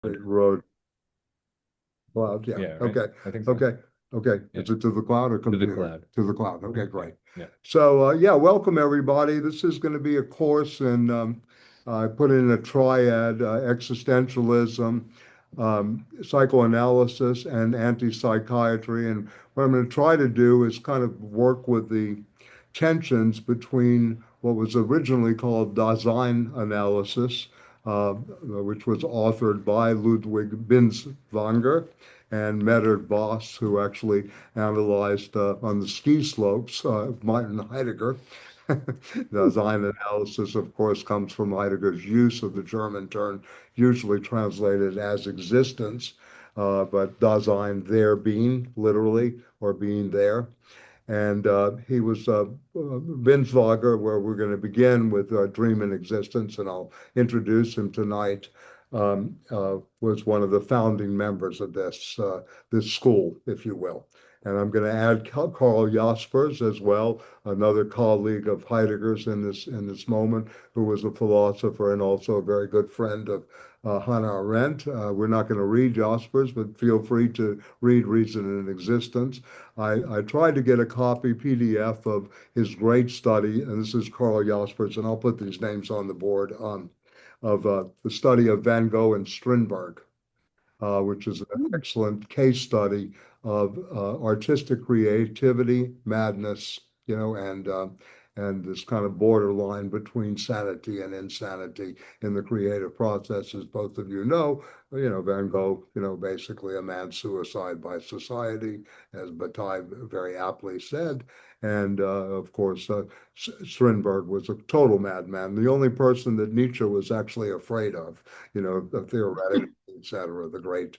Road cloud. Yeah. Yeah, right? Okay. I think so. Okay. Okay. Yeah. Is it to the cloud or To the computer? cloud. To the cloud. Okay, great. Yeah. So yeah, welcome everybody. This is going to be a course in I put in a triad, existentialism, psychoanalysis, and anti-psychiatry. And what I'm going to try to do is kind of work with the tensions between what was originally called Daseinsanalysis, which was authored by Ludwig Binswanger and Medard Voss, who actually analyzed on the ski slopes Martin Heidegger. Dasein analysis, of course, comes from Heidegger's use of the German term, usually translated as existence, but Dasein, there being, literally, or being there. And he was Binswanger, where we're going to begin with Dream and Existence, and I'll introduce him tonight. Was one of the founding members of this school, if you will. And I'm going to add Karl Jaspers as well, another colleague of Heidegger's in this moment, who was a philosopher and also a very good friend of Hannah Arendt. We're not going to read Jaspers, but feel free to read Reason and Existence. I tried to get a copy PDF of his great study, and this is Karl Jaspers, and I'll put these names on the board, of the study of Van Gogh and Strindberg, which is an excellent case study of artistic creativity, madness, and this kind of borderline between sanity and insanity in the creative process, as both of you know. Van Gogh, basically a man's suicide by society, as Bataille very aptly said. And of course, Strindberg was a total madman. The only person that Nietzsche was actually afraid of, theoretically, etc. The great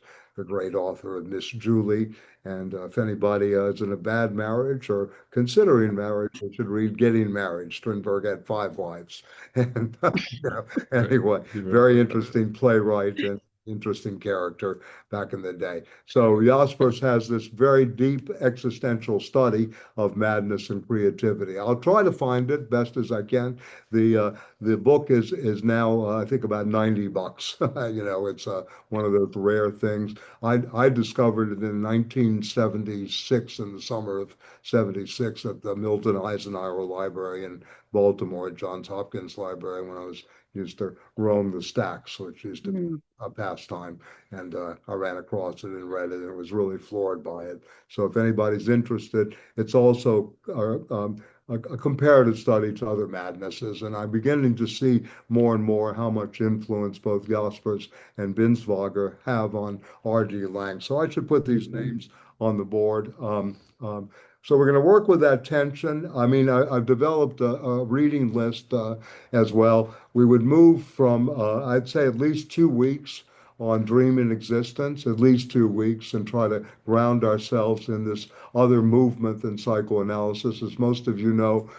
author of Miss Julie. And if anybody is in a bad marriage or considering marriage, they should read Getting Married. Strindberg had 5 wives. And anyway, very interesting playwright and interesting character back in the day. So Jaspers has this very deep existential study of madness and creativity. I'll try to find it best as I can. The book is now I think about $90. It's one of those rare things. I discovered it in 1976, in the summer of 76, at the Milton Eisenhower Library in Baltimore, at Johns Hopkins Library, when I used to roam the stacks, which used to be a pastime. And I ran across it and read it, and was really floored by it. So if anybody's interested, it's also a comparative study to other madnesses. And I'm beginning to see more and more how much influence both Jaspers and Binswanger have on R.G. Laing. So I should put these names on the board. So we're going to work with that tension. I mean, I've developed a reading list as well. We would move from, I'd say, at least 2 weeks on Dream and Existence, at least 2 weeks, and try to ground ourselves in this other movement than psychoanalysis. As most of you know,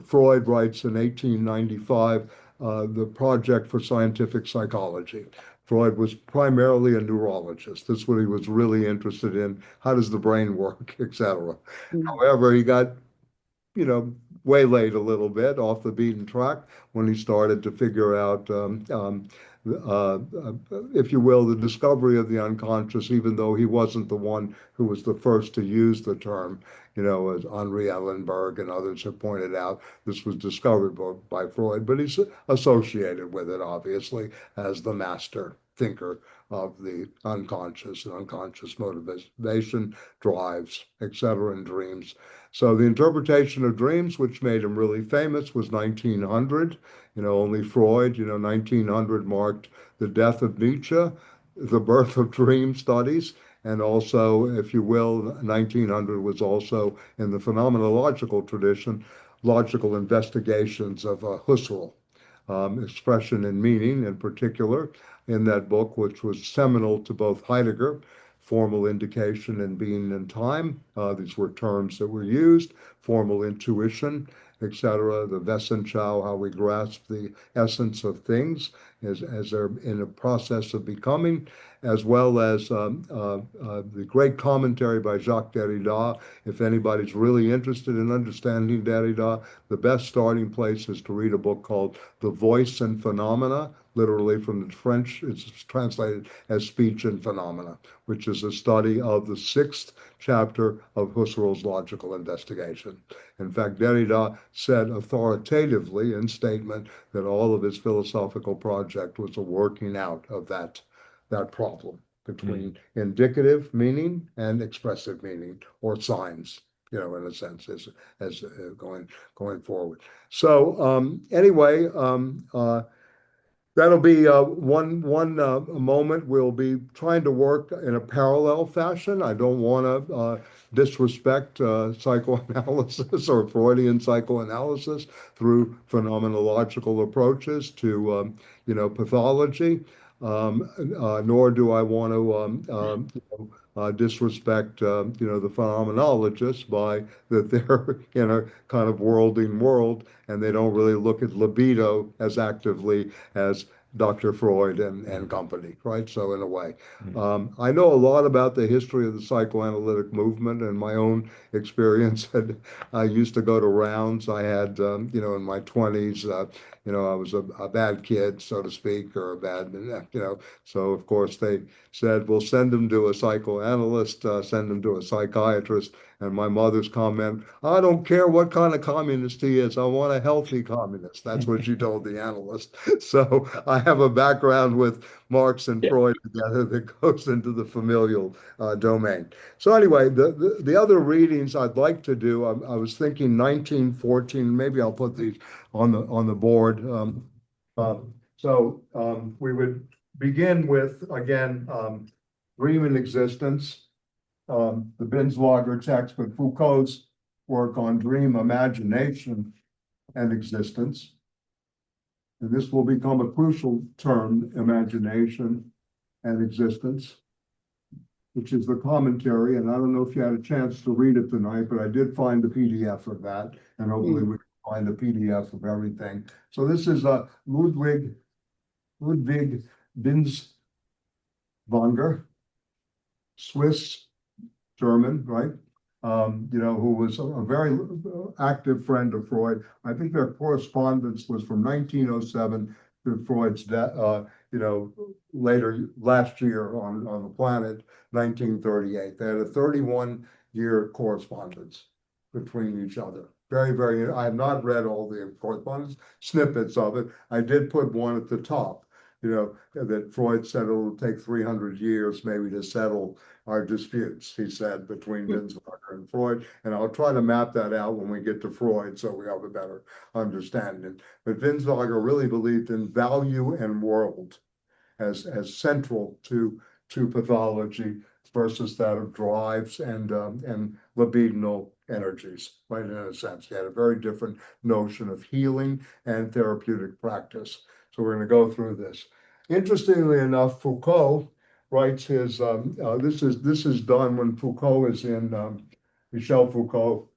Freud writes in 1895 the Project for Scientific Psychology. Freud was primarily a neurologist. That's what he was really interested in. How does the brain work, etc. However, he got, waylaid a little bit off the beaten track when he started to figure out, if you will, the discovery of the unconscious, even though he wasn't the one who was the first to use the term. As Henri Ellenberg and others have pointed out, this was discovered by Freud, but he's associated with it, obviously, as the master thinker of the unconscious and unconscious motivation, drives, etc., and dreams. So the interpretation of dreams, which made him really famous, was 1900. Only Freud, 1900 marked the death of Nietzsche, the birth of dream studies. And also, if you will, 1900 was also, in the phenomenological tradition, logical investigations of Husserl, expression and meaning in particular, in that book, which was seminal to both Heidegger, formal indication and being and time. These were terms that were used, formal intuition, etc., the Wessenschau, how we grasp the essence of things as they're in a process of becoming, as well as the great commentary by Jacques Derrida. If anybody's really interested in understanding Derrida, the best starting place is to read a book called The Voice and Phenomena, literally from the French. It's translated as Speech and Phenomena, which is a study of the sixth chapter of Husserl's logical investigation. In fact, Derrida said authoritatively in statement that all of his philosophical project was a working out of that problem between indicative meaning and expressive meaning, or signs, in a sense, as going forward. So anyway, that'll be one moment. We'll be trying to work in a parallel fashion. I don't want to disrespect psychoanalysis or Freudian psychoanalysis through phenomenological approaches to pathology, nor do I want to disrespect the phenomenologists by that they're in a kind of worlding world and they don't really look at libido as actively as Dr. Freud and company, right? So in a way, I know a lot about the history of the psychoanalytic movement and my own experience. I used to go to rounds. I had, in my 20s, I was a bad kid, so to speak, or a bad, so of course they said, we'll send him to a psychoanalyst, send him to a psychiatrist. And my mother's comment, I don't care what kind of communist he is. I want a healthy communist. That's what she told the analyst. So I have a background with Marx and Freud together that goes into the familial domain. So anyway, the other readings I'd like to do, I was thinking 1914, maybe I'll put these on the board. We would begin with, again, Dream and Existence. The Binswanger text, but Foucault's work on dream, imagination, and existence. And this will become a crucial term, imagination and existence, which is the commentary. And I don't know if you had a chance to read it tonight, but I did find the PDF of that, and hopefully we can find the PDF of everything. So this is Ludwig Binswanger, Swiss German, right? Who was a very active friend of Freud. I think their correspondence was from 1907 to Freud's death, later last year on the planet, 1938. They had a 31-year correspondence between each other. Very, very, I have not read all the correspondence, snippets of it. I did put one at the top, that Freud said it'll take 300 years maybe to settle our disputes, he said, between Binswanger and Freud. And I'll try to map that out when we get to Freud so we have a better understanding. But Binswanger really believed in value and world as central to pathology versus that of drives and libidinal energies, right, in a sense. He had a very different notion of healing and therapeutic practice. So we're going to go through this. Interestingly enough, Foucault writes his, this is done when Foucault is in, Michel Foucault,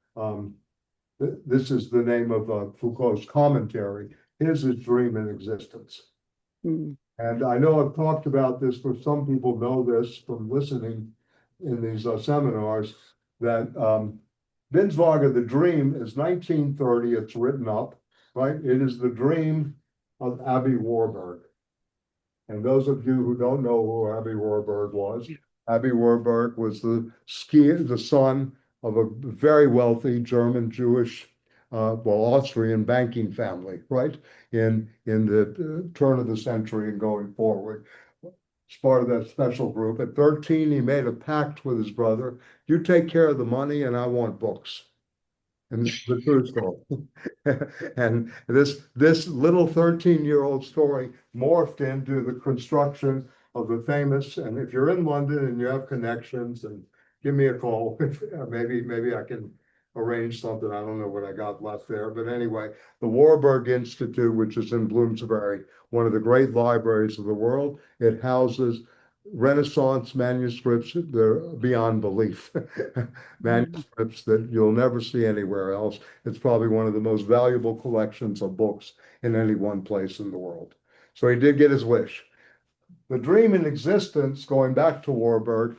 this is the name of Foucault's commentary. His is Dream and Existence. And I know I've talked about this, but some people know this from listening in these seminars, that Binswanger, the dream is 1930, it's written up, right? It is the dream of Abby Warburg. And those of you who don't know who Abby Warburg was, Abby Warburg was the son of a very wealthy German Jewish, Austrian banking family, right? In the turn of the century and going forward. As part of that special group. At 13, he made a pact with his brother. You take care of the money and I want books. And this is the true story. And this little 13-year-old story morphed into the construction of the famous, and if you're in London and you have connections, and give me a call. Maybe I can arrange something. I don't know what I got left there. But anyway, the Warburg Institute, which is in Bloomsbury, one of the great libraries of the world, it houses Renaissance manuscripts. They're beyond belief. Manuscripts that you'll never see anywhere else. It's probably one of the most valuable collections of books in any one place in the world. So he did get his wish. The Dream and Existence, going back to Warburg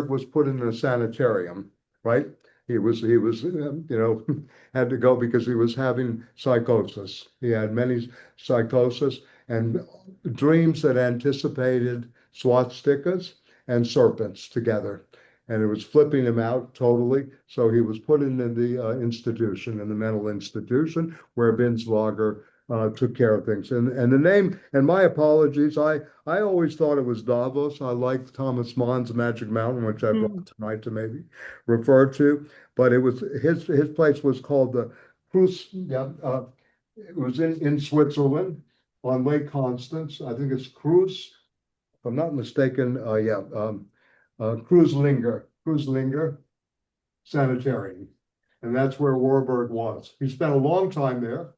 was put in a sanitarium, right? He was had to go because he was having psychosis. He had many psychosis, and dreams that anticipated swastikas and serpents together. And it was flipping him out totally. So he was put in the institution, in the mental institution, where Binswanger took care of things. And the name, and my apologies, I always thought it was Davos. I liked Thomas Mann's Magic Mountain, which I brought tonight to maybe refer to. But it was his place was called the Cruz. Yeah, it was in Switzerland on Lake Constance. I think it's Cruz, if I'm not mistaken. Kreuzlinger Sanitarium. And that's where Warburg was. He spent a long time there,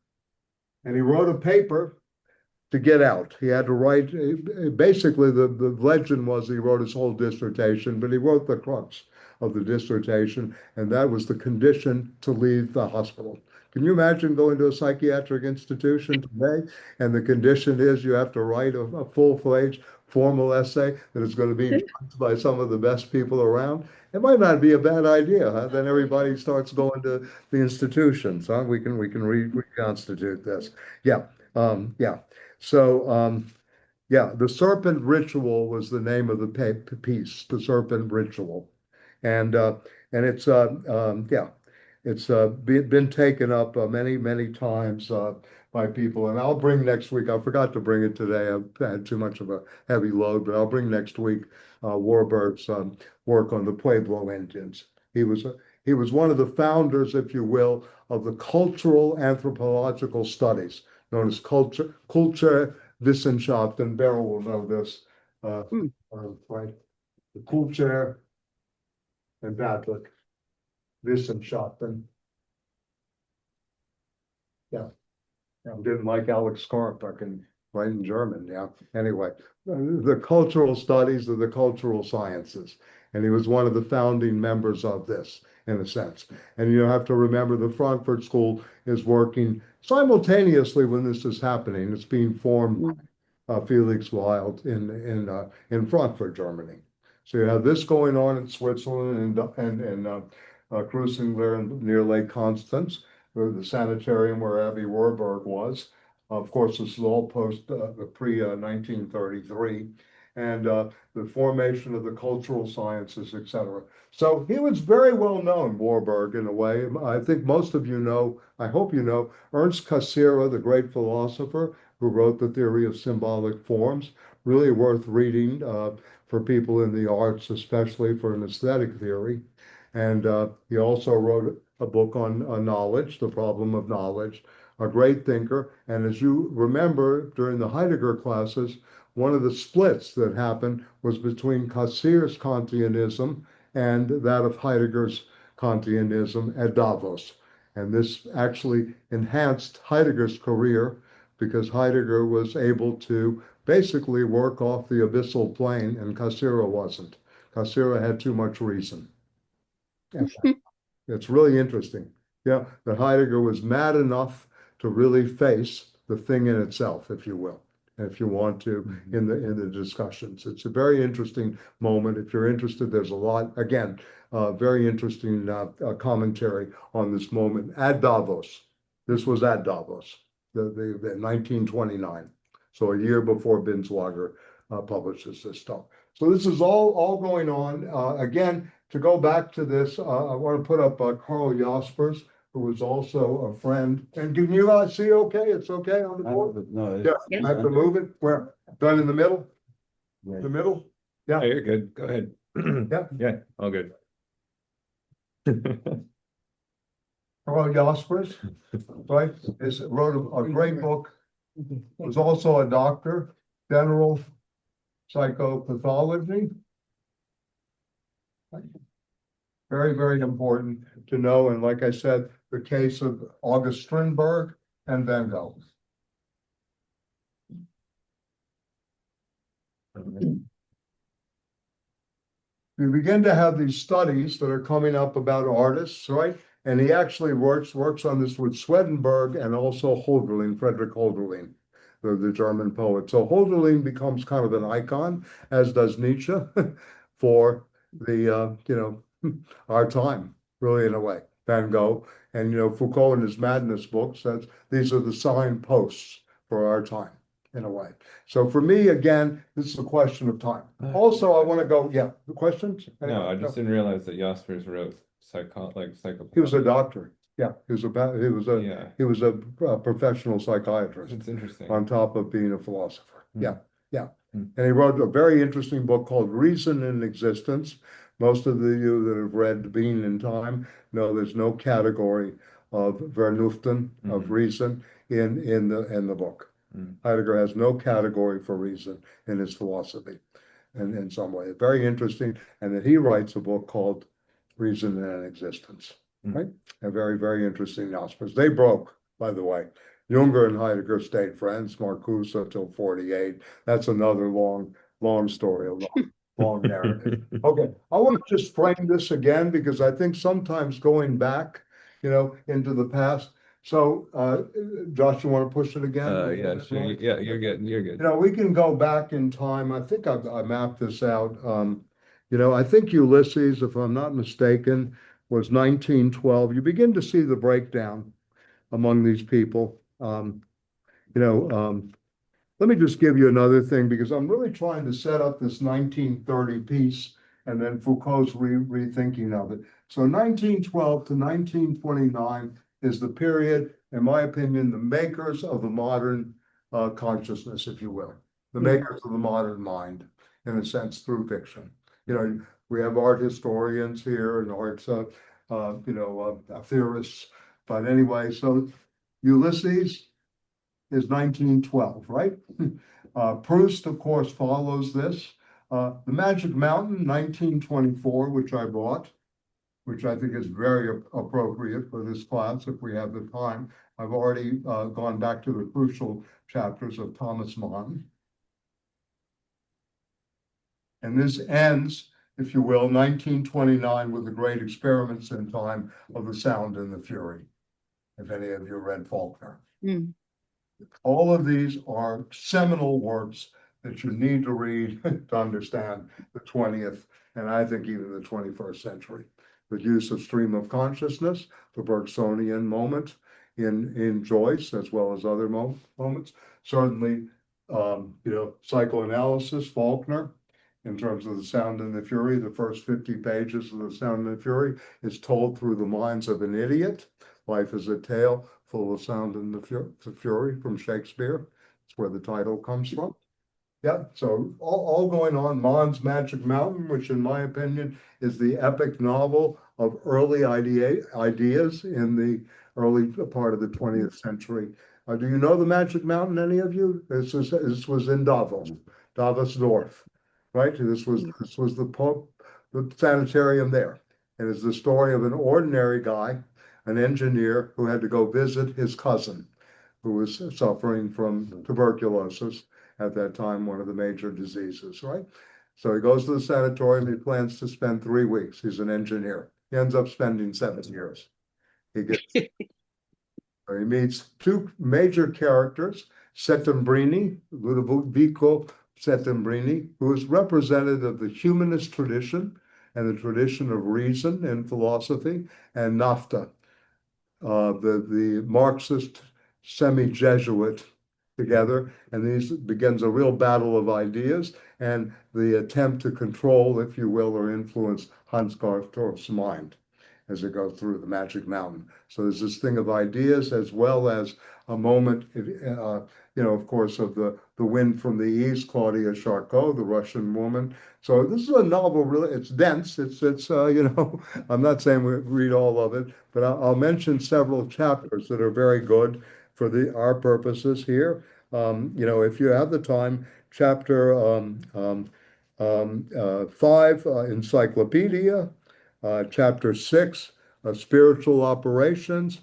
and he wrote a paper to get out. He had to write, basically, the legend was he wrote his whole dissertation, but he wrote the crux of the dissertation, and that was the condition to leave the hospital. Can you imagine going to a psychiatric institution today, and the condition is you have to write a full-fledged formal essay that is going to be judged by some of the best people around? It might not be a bad idea, huh? Then everybody starts going to the institutions, huh? We can reconstitute this. Yeah, yeah. So, yeah, the serpent ritual was the name of the piece, the serpent ritual, and it's yeah, it's been taken up many times by people, and I'll bring next week. I forgot to bring it today. I've had too much of a heavy load, but I'll bring next week Warburg's work on the Pueblo Indians. He was one of the founders, if you will, of the cultural anthropological studies known as Kulturwissenschaft, and Beryl will know this, right? The Kultur and Badlik Wissenschaften. Yeah. I didn't like Alex Karp. I can write in German. Yeah. Anyway, the cultural studies of the cultural sciences. And he was one of the founding members of this, in a sense. And you have to remember the Frankfurt School is working simultaneously when this is happening. It's being formed by Felix Wild in Frankfurt, Germany. So you have this going on in Switzerland and Kreuzlinger near Lake Constance, the sanitarium where Abbie Warburg was. Of course, this is all post pre-1933, and the formation of the cultural sciences, etc. So he was very well known, Warburg, in a way. I think most of you know, I hope you know, Ernst Cassirer, the great philosopher who wrote the theory of symbolic forms, really worth reading for people in the arts, especially for an aesthetic theory. And he also wrote a book on knowledge, the problem of knowledge, a great thinker. And as you remember, during the Heidegger classes, one of the splits that happened was between Cassirer's Kantianism and that of Heidegger's Kantianism at Davos. And this actually enhanced Heidegger's career because Heidegger was able to basically work off the abyssal plane and Cassirer wasn't. Cassirer had too much reason. It's really interesting. Yeah, that Heidegger was mad enough to really face the thing in itself, if you will, if you want to, in the discussions. It's a very interesting moment. If you're interested, there's a lot, again, very interesting commentary on this moment at Davos. This was at Davos, the 1929. So a year before Binswanger publishes this stuff. So this is all going on. Again, to go back to this, I want to put up Karl Jaspers, who was also a friend. And can you see okay? It's okay on the board? No, Yeah, I have to move it. Where? Done in the middle? The middle? Yeah. you're good. Go ahead. Yeah. Yeah, all good. Karl Jaspers, right? Wrote a great book. Was also a doctor, general psychopathology. Very important to know. And like I said, the case of August Strindberg and Van Gogh. We begin to have these studies that are coming up about artists, right? And he actually works on this with Swedenborg and also Hölderlin, Friedrich Hölderlin, the German poet. So Hölderlin becomes kind of an icon, as does Nietzsche, for the our time, really, in a way. Van Gogh and Foucault in his Madness book says these are the signposts for our time. in a way. So for me, again, this is a question of time. Also, I want to go, yeah, the questions? No, I just didn't realize that Jaspers wrote He was a psychopathology. doctor. Yeah, Yeah, he was a professional psychiatrist it's interesting. on top of being a philosopher. Mm. Yeah, yeah. Mm. And he wrote a very interesting book called Reason and Existence. Most of you that have read Being in Time know there's no category of Vernunften, of reason, in the book. Mm. Heidegger has no category for reason in his philosophy, and in some way. Very interesting. And that he writes a book called Reason and Existence. Right? A very, very interesting Jaspers. They broke, by the way. Junger and Heidegger stayed friends, Marcuse until 48. That's another long story, a long narrative. Okay, I want to just frame this again because I think sometimes going back, into the past. So, Josh, you want to push it again? Yeah, sure. Yeah, you're good. You're good. We can go back in time. I think I mapped this out. I think Ulysses, if I'm not mistaken, was 1912. You begin to see the breakdown among these people. Let me just give you another thing because I'm really trying to set up this 1930 piece and then Foucault's rethinking of it. So 1912 to 1929 is the period, in my opinion, the makers of the modern consciousness, if you will, the makers of the modern mind, in a sense, through fiction. We have art historians here and art, theorists. But anyway, so Ulysses is 1912, right? Proust, of course, follows this. The Magic Mountain, 1924, which I brought, which I think is very appropriate for this class if we have the time. I've already gone back to the crucial chapters of Thomas Mann. And this ends, if you will, 1929 with the great experiments in time of the sound and the fury, if any of you read Faulkner. Mm. All of these are seminal works that you need to read to understand the 20th and I think even the 21st century. The use of stream of consciousness, the Bergsonian moment in Joyce, as well as other moments. Certainly, psychoanalysis, Faulkner, in terms of the sound and the fury, the first 50 pages of the sound and the fury is told through the minds of an idiot. Life is a tale full of sound and the fury from Shakespeare. That's where the title comes from. Yeah, so all going on. Mann's Magic Mountain, which in my opinion is the epic novel of early ideas in the early part of the 20th century. Do you know the Magic Mountain, any of you? This was in Davos Dorf, right? This was the sanitarium there. And it's the story of an ordinary guy, an engineer who had to go visit his cousin who was suffering from tuberculosis at that time, one of the major diseases, right? So he goes to the sanatorium. He plans to spend 3 weeks. He's an engineer. He ends up spending 7 years. He meets two major characters, Settembrini, Ludovico Settembrini, who is representative of the humanist tradition and the tradition of reason in philosophy, and Nafta, the Marxist semi-Jesuit together, and these begins a real battle of ideas and the attempt to control, if you will, or influence Hans Gartorf's mind as it goes through the Magic Mountain. So there's this thing of ideas as well as a moment, of course, of the Wind from the East, Claudia Charcot, the Russian woman. So this is a novel, really, it's dense. It's I'm not saying we read all of it, but I'll mention several chapters that are very good for our purposes here. If you have the time, chapter 5, encyclopedia, chapter 6, spiritual operations,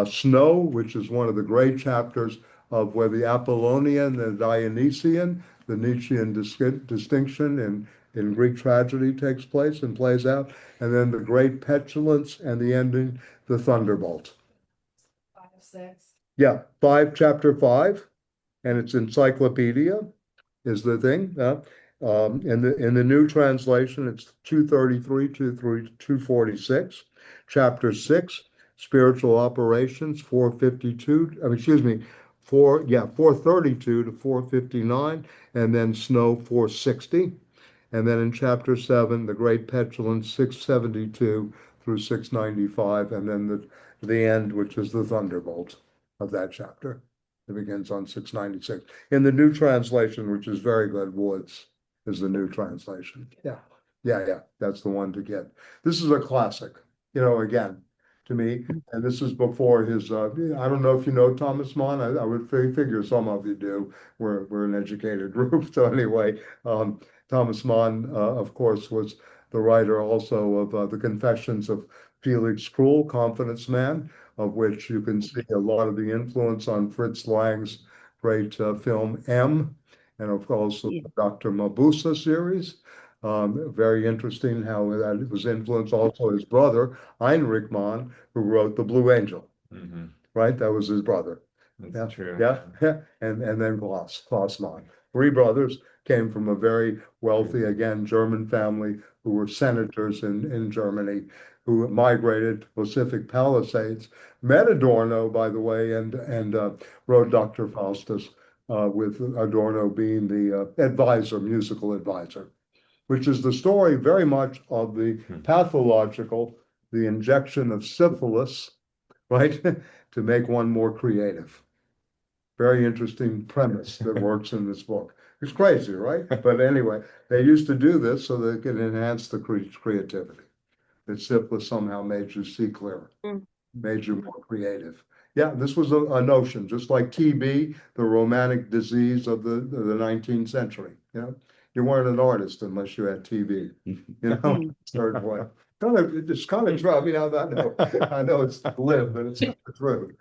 Snow, which is one of the great chapters of where the Apollonian and Dionysian, the Nietzschean distinction in Greek tragedy takes place and plays out, and then the great petulance and the ending, the thunderbolt. 5, 6. Yeah, chapter 5, and it's encyclopedia is the thing. In the new translation, it's 233 to 246. Chapter 6, spiritual operations, 452. 432 to 459, and then Snow 460. And then in chapter 7, The Great Petulance 672 through 695, and then the end, which is the thunderbolt of that chapter. It begins on 696. In the new translation, which is very good, Woods is the new translation. Yeah, that's the one to get. This is a classic, again, to me. And this is before his, I don't know if you know Thomas Mann. I would figure some of you do. We're an educated group. So anyway, Thomas Mann, of course, was the writer also of The Confessions of Felix Krull, Confidence Man, of which you can see a lot of the influence on Fritz Lang's great film M, and of course the Dr. Mabuse series. Very interesting how that was influenced also his brother, Heinrich Mann, who wrote The Blue Angel, right? That was his brother. That's true. Yeah. And then Klaus Mann. Three brothers came from a very wealthy, again, German family who were senators in Germany, who migrated to Pacific Palisades, met Adorno, by the way, and wrote Dr. Faustus, with Adorno being the musical advisor, which is the story very much of the pathological, the injection of syphilis, right, to make one more creative. Very interesting premise that works in this book. It's crazy, right? But anyway, they used to do this so they could enhance the creativity. That syphilis somehow made you see clearer, made you more creative. Yeah, this was a notion, just like TB, the romantic disease of the 19th century. You weren't an artist unless you had TB. Certain way. It's kind of true. I mean, I know it's glib, but it's not true.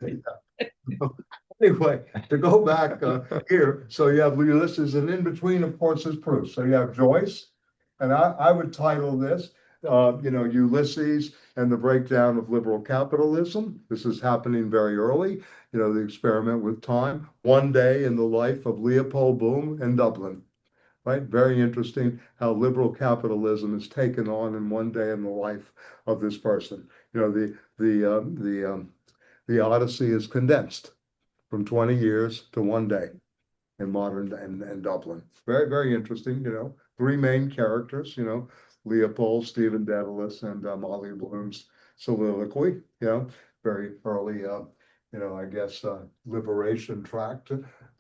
Anyway, to go back here, so you have Ulysses, and in between, of course, is Proust. So you have Joyce, and I would title this, Ulysses and the breakdown of liberal capitalism. This is happening very early, the experiment with time. One day in the life of Leopold Boom in Dublin, right? Very interesting how liberal capitalism is taken on in one day in the life of this person. The Odyssey is condensed from 20 years to one day in modern and Dublin. Very, very interesting, three main characters, Leopold, Stephen Dedalus, and Molly Bloom's soliloquy, very early, I guess, liberation tract,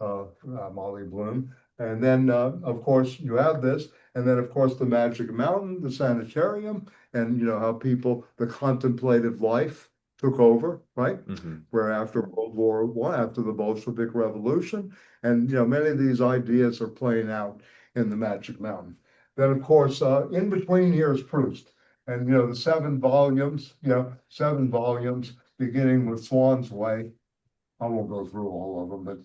Molly Bloom. And then, of course, you have this, and then, of course, the Magic Mountain, the sanitarium, and, how people, the contemplative life took over, right? Where after World War I, after the Bolshevik Revolution, and many of these ideas are playing out in the Magic Mountain. Then, of course, in between here is Proust, and the 7 volumes, beginning with Swann's Way. I won't go through all of them, but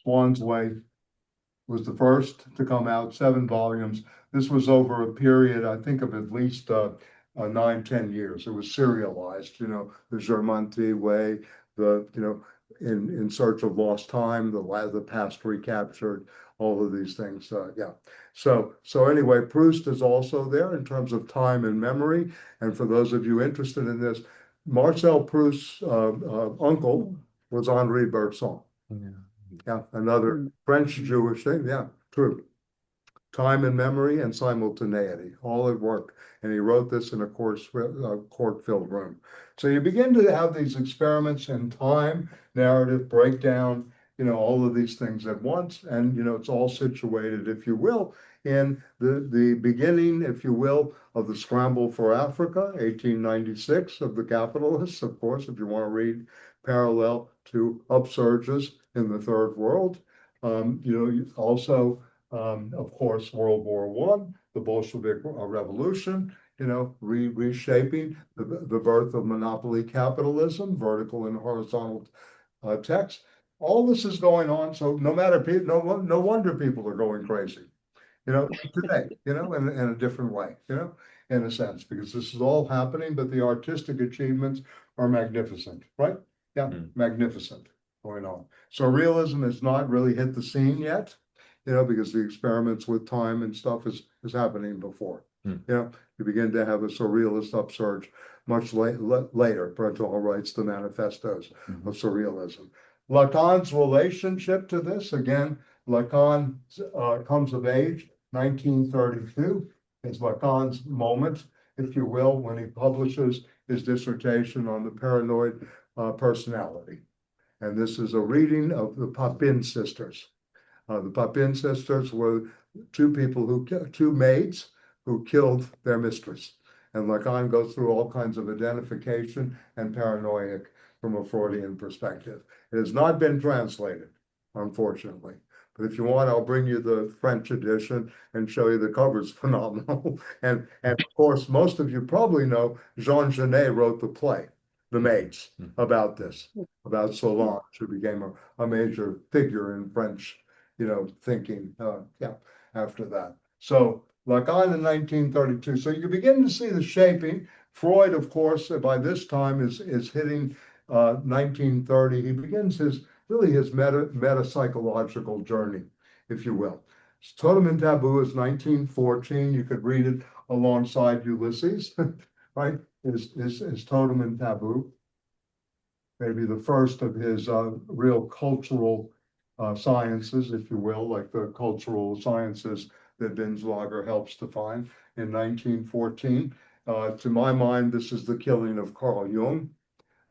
Swann's Way was the first to come out, 7 volumes. This was over a period, I think, of at least 9-10 years. It was serialized, the Germanti Way, in Search of Lost Time, the past recaptured, all of these things. So anyway, Proust is also there in terms of time and memory. And for those of you interested in this, Marcel Proust's uncle was Henri Bergson. Yeah, another French Jewish thing. Yeah, true. Time and memory and simultaneity, all at work. And he wrote this in a court-filled room. So you begin to have these experiments in time, narrative, breakdown, all of these things at once. And, it's all situated, if you will, in the beginning, if you will, of the scramble for Africa, 1896, of the capitalists, of course, if you want to read parallel to upsurges in the Third World. Also, of course, World War I, the Bolshevik Revolution, reshaping the birth of monopoly capitalism, vertical and horizontal text. All this is going on. So no wonder people are going crazy, today, in a different way, in a sense, because this is all happening, but the artistic achievements are magnificent, right? Yeah, magnificent going on. So realism has not really hit the scene yet, because the experiments with time and stuff is happening before. You begin to have a surrealist upsurge much later. Breton writes the manifestos of surrealism. Lacan's relationship to this, again, Lacan comes of age, 1932, is Lacan's moment, if you will, when he publishes his dissertation on the paranoid personality. And this is a reading of the Papin sisters. The Papin sisters were two maids who killed their mistress. And Lacan goes through all kinds of identification and paranoiac from a Freudian perspective. It has not been translated, unfortunately. But if you want, I'll bring you the French edition and show you the cover's phenomenal. And of course, most of you probably know Jean Genet wrote the play, The Maids, about this, about Solange, who became a major figure in French, thinking, after that. So Lacan in 1932. So you begin to see the shaping. Freud, of course, by this time is hitting 1930. He begins his meta-psychological journey, if you will. Totem and Taboo is 1914. You could read it alongside Ulysses, right? His Totem and Taboo. Maybe the first of his real cultural sciences, if you will, like the cultural sciences that Binswanger helps define in 1914. To my mind, this is the killing of Carl Jung,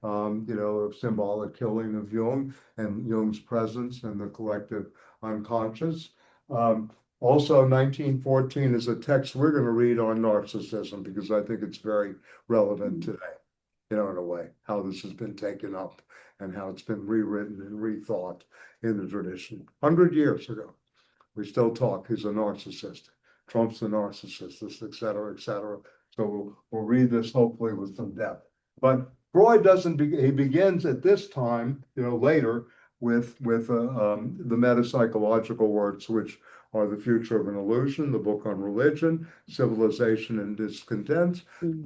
a symbolic killing of Jung and Jung's presence in the collective unconscious. Also, 1914 is a text we're going to read on narcissism because I think it's very relevant today, in a way, how this has been taken up and how it's been rewritten and rethought in the tradition. 100 years ago, we still talk, he's a narcissist, Trump's a narcissist, et cetera, et cetera. So we'll read this hopefully with some depth. But Freud he begins at this time, later with the metapsychological works, which are The Future of an Illusion, the book on religion, Civilization and Discontent,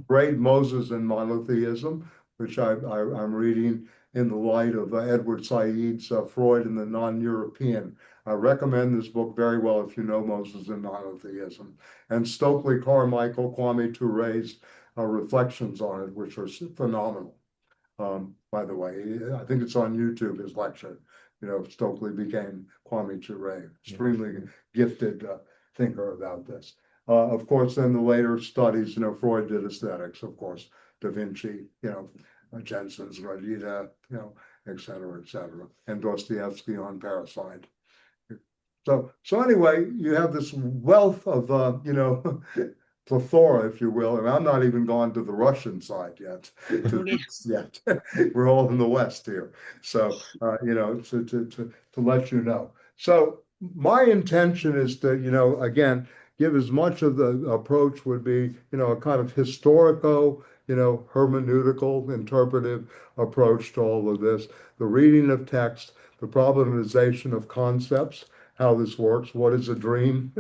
Great Moses and Monotheism, which I'm reading in the light of Edward Said's Freud and the Non-European. I recommend this book very well if you know Moses and Monotheism. And Stokely Carmichael, Kwame Touré's reflections on it, which are phenomenal. By the way, I think it's on YouTube, his lecture. Stokely became Kwame Touré, extremely gifted thinker about this. Of course, then the later studies, Freud did aesthetics, of course, Da Vinci, Jensen's Radita, et cetera, and Dostoevsky on parasite. So anyway, you have this wealth of, plethora, if you will, and I'm not even gone to the Russian side yet. We're all in the West here. So, to let you know. So my intention is to, again, give as much of the approach would be, a kind of historical, hermeneutical, interpretive approach to all of this, the reading of text, the problematization of concepts, how this works, what is a dream,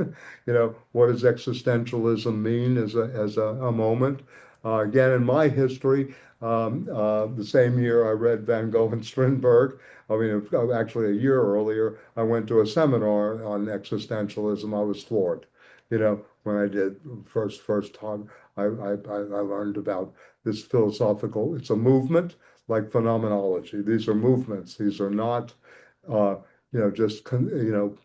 what does existentialism mean as a moment. Again, in my history, the same year I read Van Gogh and Strindberg. Actually a year earlier, I went to a seminar on existentialism. I was floored, when I did first time I learned about this philosophical, it's a movement like phenomenology. These are movements. These are not, just,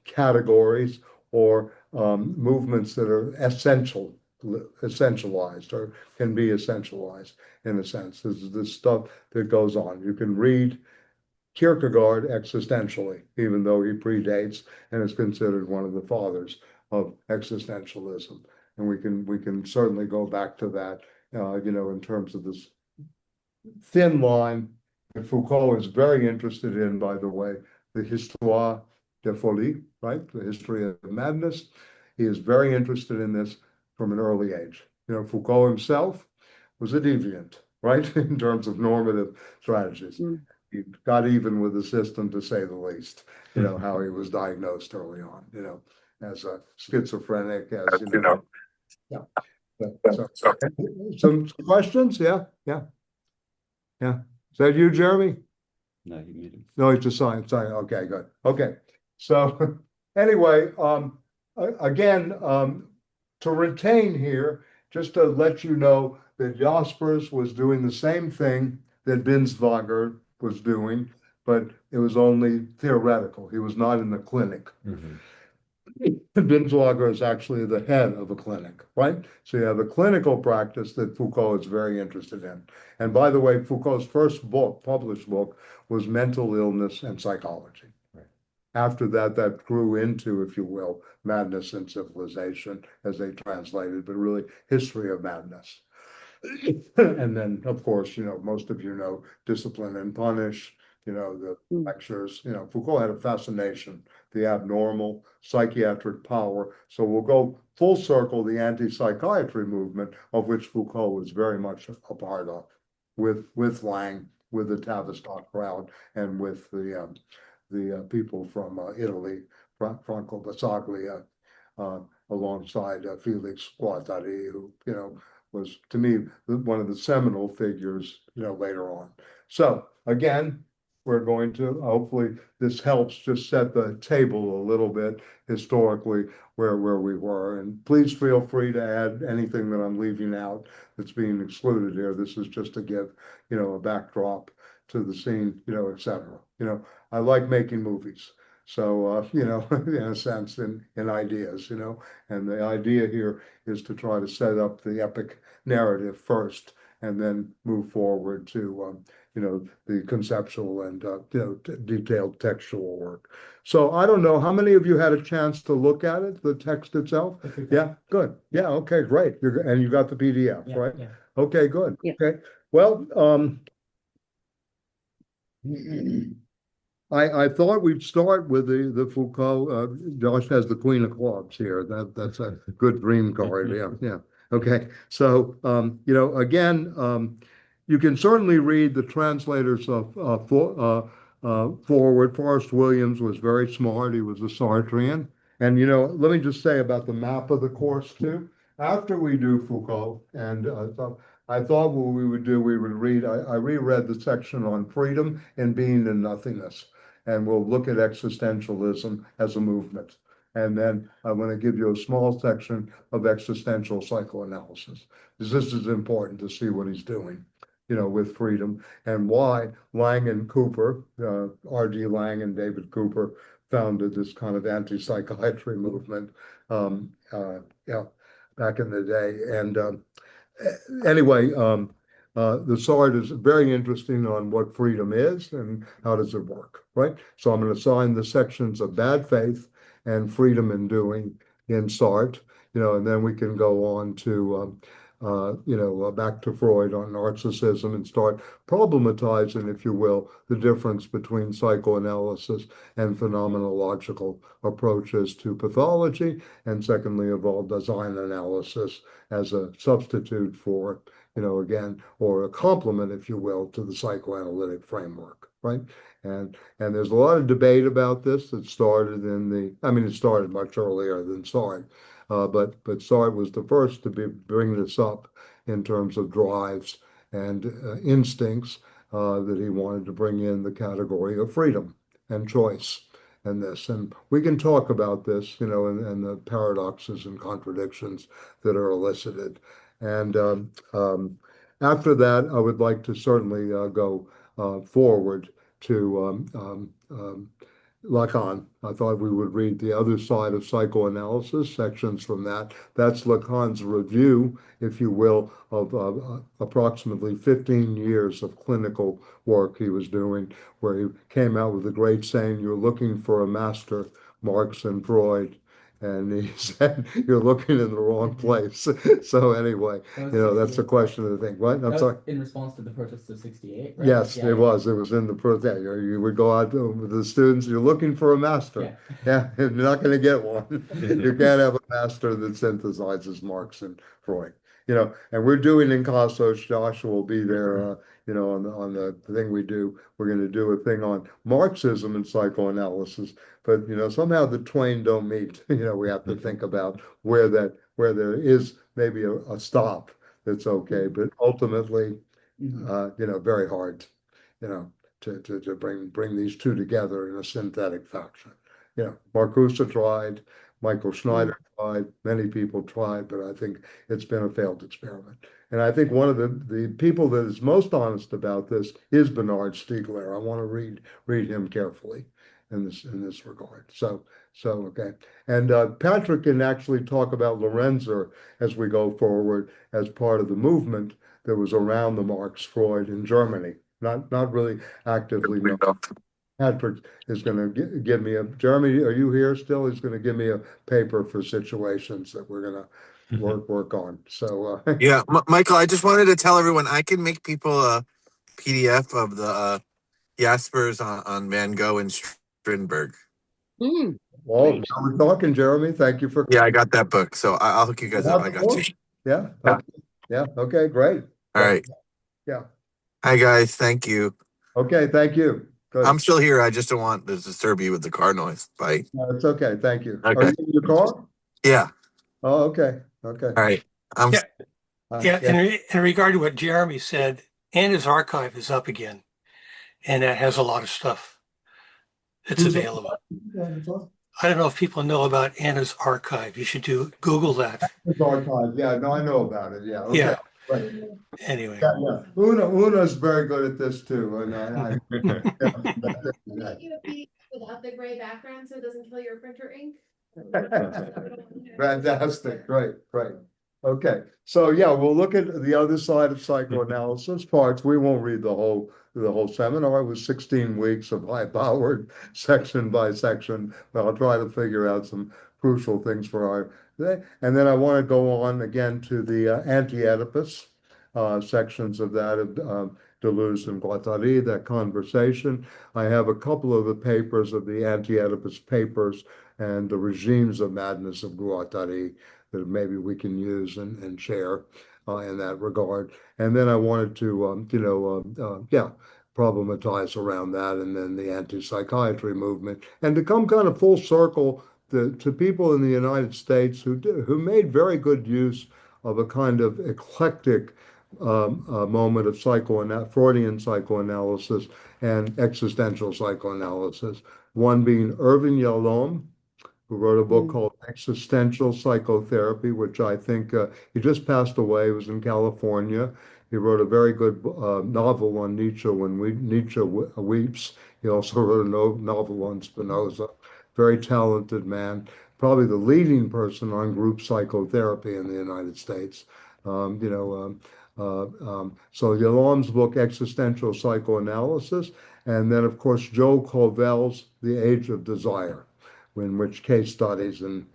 categories or movements that are essentialized or can be essentialized in a sense. This is the stuff that goes on. You can read Kierkegaard existentially, even though he predates and is considered one of the fathers of existentialism. And we can certainly go back to that, in terms of this thin line that Foucault is very interested in, by the way, the Histoire de Folie, right? The history of madness. He is very interested in this from an early age. Foucault himself was a deviant, right? In terms of normative strategies. He got even with the system, to say the least, how he was diagnosed early on, as a schizophrenic, as, yeah. So, some questions? Yeah. Is that you, Jeremy? No, you made it. No, it's a sign. Okay, good. Okay. So anyway, again, to retain here just to let you know that Jaspers was doing the same thing that Binswanger was doing, but it was only theoretical. He was not in the clinic. Binswanger is actually the head of a clinic, right? So you have a clinical practice that Foucault is very interested in. And by the way, Foucault's first book, published book, was Mental Illness and Psychology. After that, that grew into, if you will, Madness and Civilization, as they translated, but really History of Madness. And then, of course, most of you know Discipline and Punish, the lectures. Foucault had a fascination, the abnormal, psychiatric power. So we'll go full circle the anti-psychiatry movement, of which Foucault was very much a part of, with Laing, with the Tavistock crowd, and with the people from Italy, Franco Basaglia, alongside Félix Guattari, who, was, to me, one of the seminal figures, later on. So again, we're going to, hopefully this helps just set the table a little bit historically where we were. And please feel free to add anything that I'm leaving out that's being excluded here. This is just to give, a backdrop to the scene, et cetera. I like making movies. So, in a sense, in ideas, and the idea here is to try to set up the epic narrative first and then move forward to, the conceptual and, detailed textual work. So I don't know, how many of you had a chance to look at it, the text itself? Yeah, good. Yeah, okay, great. And you got the PDF, right? Yeah. Okay, good. Yeah. Okay. Well, I thought we'd start with the Foucault. Josh has the Queen of Clubs here. That's a good dream card. Yeah. Okay. So again, you can certainly read the translators of forward. Forrest Williams was very smart. He was a Sartrean. And let me just say about the map of the course too. After we do Foucault, and I thought what we would do, we would read. I reread the section on freedom and being and nothingness. And we'll look at existentialism as a movement. And then I'm going to give you a small section of existential psychoanalysis, because this is important to see what he's doing, with freedom and why Laing and Cooper, R.D. Laing and David Cooper, founded this kind of anti-psychiatry movement, back in the day. And anyway, the Sartre is very interesting on what freedom is and how does it work, right? So I'm going to assign the sections of bad faith and freedom in doing in Sartre, and then we can go on to, back to Freud on narcissism and start problematizing, if you will, the difference between psychoanalysis and phenomenological approaches to pathology, and secondly, evolve Daseinsanalysis as a substitute for, again, or a complement, if you will, to the psychoanalytic framework, right? And there's a lot of debate about this that started it started much earlier than Sartre, but Sartre was the first to bring this up in terms of drives and instincts that he wanted to bring in the category of freedom and choice and this. And we can talk about this, and the paradoxes and contradictions that are elicited. And after that, I would like to certainly go forward to Lacan. I thought we would read the other side of psychoanalysis, sections from that. That's Lacan's review, if you will, of approximately 15 years of clinical work he was doing, where he came out with a great saying, "You're looking for a master, Marx and Freud." And he said, "You're looking in the wrong place." So anyway, that's a question of the thing. What? I'm sorry. In response to the protest of '68, right? Yes, it was. It was in the protest. You would go out with the students. You're looking for a master. Yeah, you're not going to get one. You can't have a master that synthesizes Marx and Freud. And we're doing in Cossos. Joshua will be there. On the thing we do. We're going to do a thing on Marxism and psychoanalysis. But somehow the twain don't meet. We have to think about where there is maybe a stop that's okay, but ultimately, very hard, to bring these two together in a synthetic fashion. Marcuse tried, Michael Schneider tried, many people tried, but I think it's been a failed experiment. And I think one of the people that is most honest about this is Bernard Stiegler. I want to read him carefully in this regard. So okay. And Patrick can actually talk about Lorenzer as we go forward as part of the movement that was around the Marx Freud in Germany. Not really actively. No. Patrick is going to give me Jeremy, are you here still? He's going to give me a paper for situations that we're going to work on. So yeah, Michael, I just wanted to tell everyone I can make people a PDF of the Jaspers on Van Gogh and Strindberg. well, now we're talking, Jeremy. Thank you for. Yeah, I got that book, so I'll hook you guys up. I got you. Yeah. Okay. Yeah. Okay. Great. All right. Yeah. Hi guys. Thank you. Okay. Thank you. Good. I'm still here. I just don't want to disturb you with the car noise. Bye. No, it's okay. Thank you. Okay. Are you in your car? Yeah. Oh, okay. Okay. All right. I'm Yeah, in regard to what Jeremy said, Anna's archive is up again, and that has a lot of stuff that's available. I don't know if people know about Anna's archive. You should Google that. It's archive. Yeah. No, I know about it. Yeah. Okay. Yeah. Right. Anyway, Yeah. Una's very good at this too, and Wouldn't you be without the gray background so it doesn't kill your printer ink? Fantastic. Great. Okay. So yeah, we'll look at the other side of psychoanalysis parts. We won't read the whole seminar. It was 16 weeks of high-powered section by section, but I'll try to figure out some crucial things for our day. And then I want to go on again to the anti-Oedipus sections of that of Deleuze and Guattari, that conversation. I have a couple of the papers of the anti-Oedipus papers and the regimes of madness of Guattari that maybe we can use and share in that regard. And then I wanted to, problematize around that, and then the anti-psychiatry movement, and to come kind of full circle to people in the United States who made very good use of a kind of eclectic moment of Freudian psychoanalysis and existential psychoanalysis. One being Irvin Yalom, who wrote a book called Existential Psychotherapy, which I think he just passed away. He was in California. He wrote a very good novel on Nietzsche, When Nietzsche Weeps. He also wrote a novel on Spinoza. Very talented man, probably the leading person on group psychotherapy in the United States. So Yalom's book, Existential Psychoanalysis, and then, of course, Joe Covell's The Age of Desire, in which case studies, and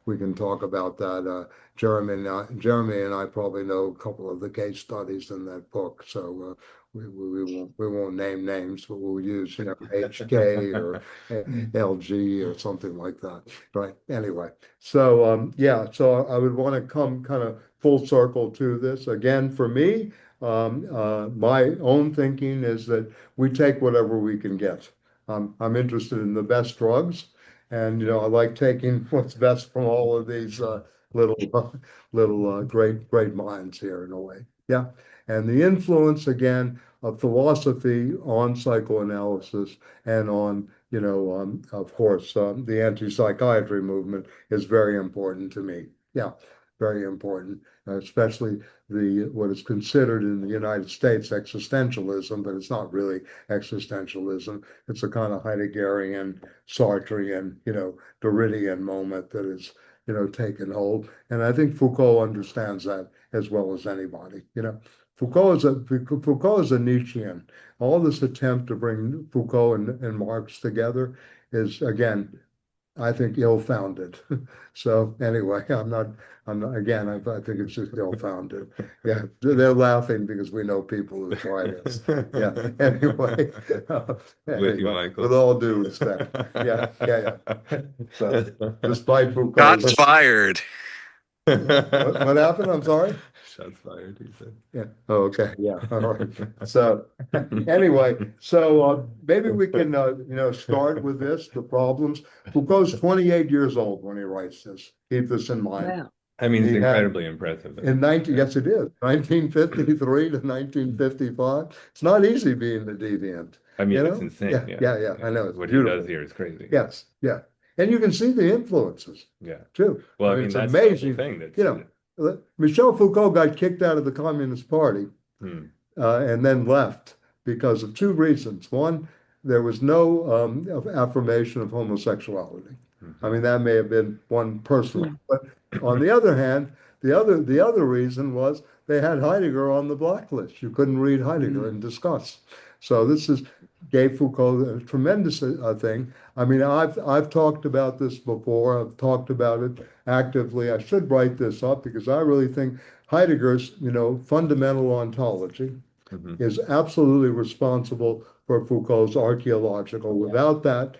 we can talk about that. Jeremy and I probably know a couple of the case studies in that book, so we won't name names, but we'll use HK or LG or something like that, right? Anyway, so so I would want to come kind of full circle to this again. For me, my own thinking is that we take whatever we can get. I'm interested in the best drugs. And I like taking what's best from all of these little great minds here in a way. Yeah, and the influence again of philosophy on psychoanalysis and on of course the anti-psychiatry movement is very important to me. Yeah, very important, especially what is considered in the United States existentialism, but it's not really existentialism. It's a kind of Heideggerian, Sartrean, Derridian moment that is, taken hold. And I think Foucault understands that as well as anybody. Foucault is a Nietzschean. All this attempt to bring Foucault and Marx together is, again, I think ill-founded. So anyway, I'm not again, I think it's just ill-founded. Yeah, they're laughing because we know people who try this. Yeah, anyway. With you, Michael. With all due respect. Yeah. So despite Foucault. Shots fired. What happened? I'm sorry? Shots fired, he said. Yeah. Oh, okay. Yeah. All right. So anyway, maybe we can start with this, the problems. Foucault's 28 years old when he writes this. Keep this in mind. Wow. I mean, it's incredibly impressive. Yes, it is. 1953 to 1955. It's not easy being the deviant. I mean, it's insane. Yeah. I know. It's what beautiful. he does here is crazy. Yes. Yeah. And you can see the influences Yeah. too. Well, I mean, it's that's amazing. the thing. That's, You know, Michel Foucault got kicked out of the Communist Party hmm. and then left because of two reasons. One, there was no affirmation of homosexuality. Mhm. I mean, that may have been one personal, but on the other hand, the other reason was they had Heidegger on the blacklist. You couldn't read Heidegger and discuss. So this gave Foucault a tremendous thing. I mean, I've talked about this before. I've talked about it actively. I should write this up because I really think Heidegger's, fundamental ontology Mhm. is absolutely responsible for Foucault's archaeological. Without that,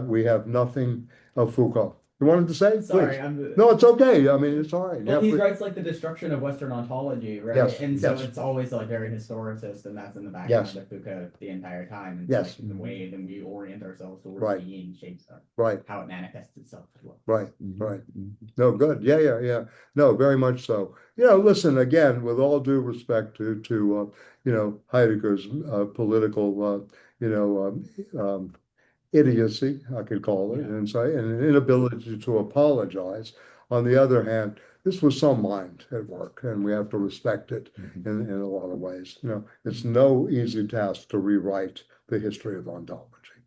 we have nothing of Foucault. You wanted to say? Sorry, Please. No, it's okay. I mean, it's all right. Well, Yeah, he please. writes like the destruction of Western ontology, right? Yes, And so yes. it's always like very historicist, and that's in the background Yes. of Foucault the entire time. And Yes. like the way that we orient ourselves towards Right. being shapes Right, how it manifests itself as well. right, right. No, good. Yeah. No, very much so. Listen, again, with all due respect to Heidegger's political, idiocy, I could call it, Yeah. and say, and an inability to apologize. On the other hand, this was some mind at work, and we have to respect it in a lot of ways. It's no easy task to rewrite the history of ontology.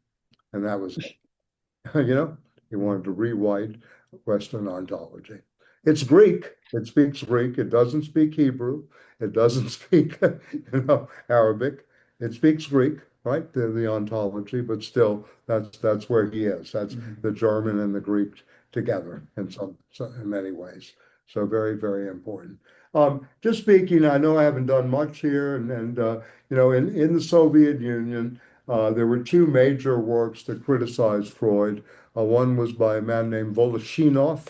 And that was, he wanted to rewrite Western ontology. It's Greek. It speaks Greek. It doesn't speak Hebrew. It doesn't speak, Arabic. It speaks Greek, right? The ontology, but still, that's where he is. That's the German and the Greek together in in many ways. So very, very important. Just speaking, I know I haven't done much here, and in the Soviet Union, there were two major works that criticized Freud. One was by a man named Voloshinov,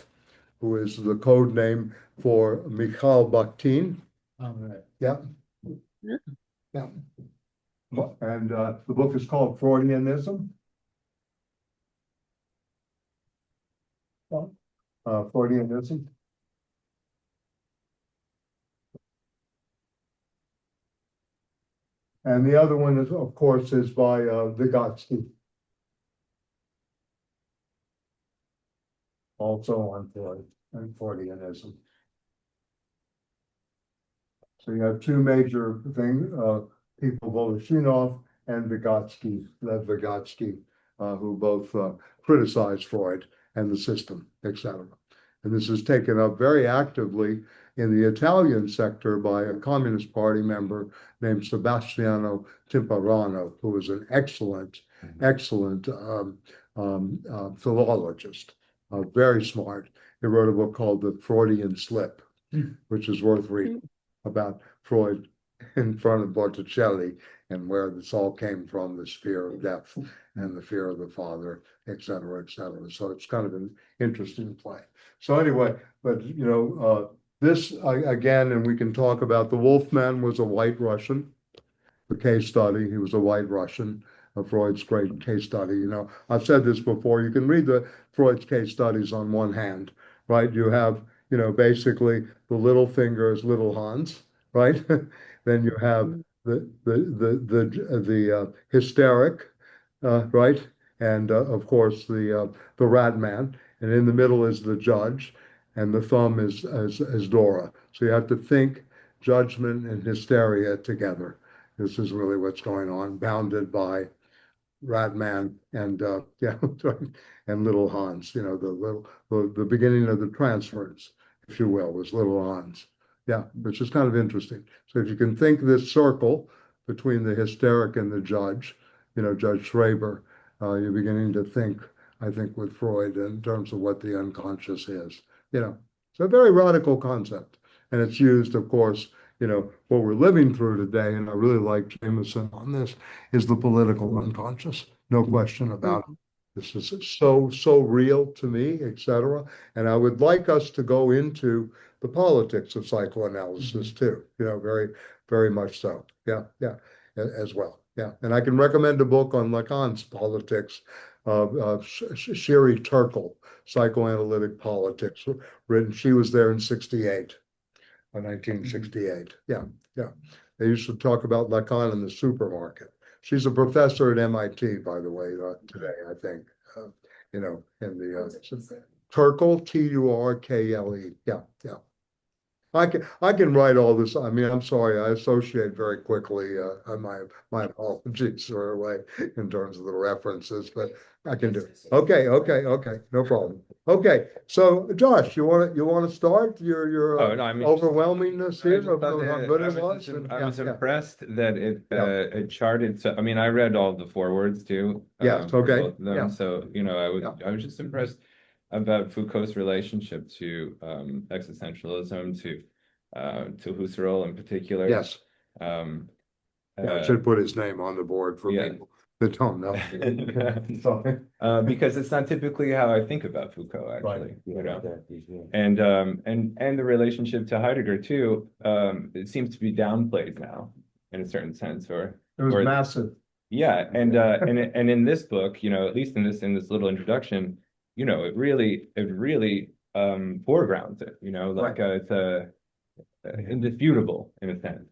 who is the code name for Mikhail Bakhtin. Oh, right. Yeah. Yeah. And the book is called Freudianism. Freudianism. And the other one is, of course, is by Vygotsky. Also on Freud and Freudianism. So you have two major things, people, Voloshinov and Vygotsky, Lev Vygotsky, who both criticize Freud and the system, etc. And this is taken up very actively in the Italian sector by a Communist Party member named Sebastiano Timparano, who was an excellent philologist, very smart. He wrote a book called The Freudian Slip, which is worth reading, about Freud in front of Botticelli and where this all came from, this fear of death and the fear of the father, et cetera, et cetera. So it's kind of an interesting play. So anyway, but this again, and we can talk about the Wolfman was a white Russian, the case study. He was a white Russian, Freud's great case study. I've said this before. You can read the Freud's case studies on one hand, right? You have, basically the little finger is little Hans, right? Then you have the hysteric, right? And of course the rat man, and in the middle is the judge, and the thumb is Dora. So you have to think judgment and hysteria together. This is really what's going on, bounded by Ratman and and Little Hans. The beginning of the transference, if you will, was Little Hans. Yeah, which is kind of interesting. So if you can think this circle between the hysteric and the judge, Judge Schraber, you're beginning to think, I think, with Freud in terms of what the unconscious is. It's a very radical concept, and it's used, of course. What we're living through today, and I really like Jameson on this, is the political unconscious. No question about it. This is so real to me, etc. And I would like us to go into the politics of psychoanalysis too. Very, very much so. Yeah, as well. Yeah, and I can recommend a book on Lacan's politics of Sherry Turkle, Psychoanalytic Politics, written. She was there in 1968. Yeah. They used to talk about Lacan in the supermarket. She's a professor at MIT, by the way, today, I think. in the Turkle, Turkle. Yeah, yeah. I can write all this. I mean, I'm sorry, I associate very quickly. My apologies right away in terms of the references, but I can do it. Okay, no problem. Okay, so Josh, you want to start your Oh, no, I mean, overwhelmingness I here just of thought how that good I it was, was? I was Yeah. impressed that Yeah. it charted. So I mean, I read all the forewords too. Yes, For okay, both of them. yeah. So I was just impressed about Foucault's relationship to existentialism, to Husserl in particular. Yes. Um, Yeah, I should put his name on the board for yeah. people that don't know. Sorry. Because it's not typically how I think about Foucault, actually, and the relationship to Heidegger too. It seems to be downplayed now, in a certain sense, It was massive. yeah, and in this book, at least in this little introduction, it really foregrounds it. Like it's indisputable in a sense.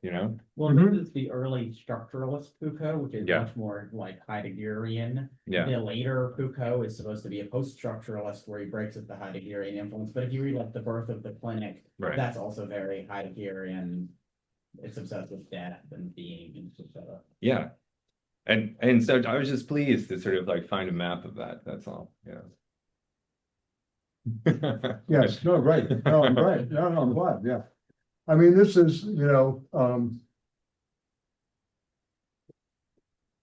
Well, this is the early structuralist Foucault, which is Yeah. much more like Heideggerian. Yeah. The later Foucault is supposed to be a post-structuralist where he breaks with the Heideggerian influence. But if you read like The Birth of the Clinic, Right. that's also very Heideggerian. It's obsessed with death and being and stuff. Yeah. And so I was just pleased to sort of like find a map of that. That's all. Yeah. Yes, no, right. No, I'm right. No, I'm glad. Yeah. I mean, this is, he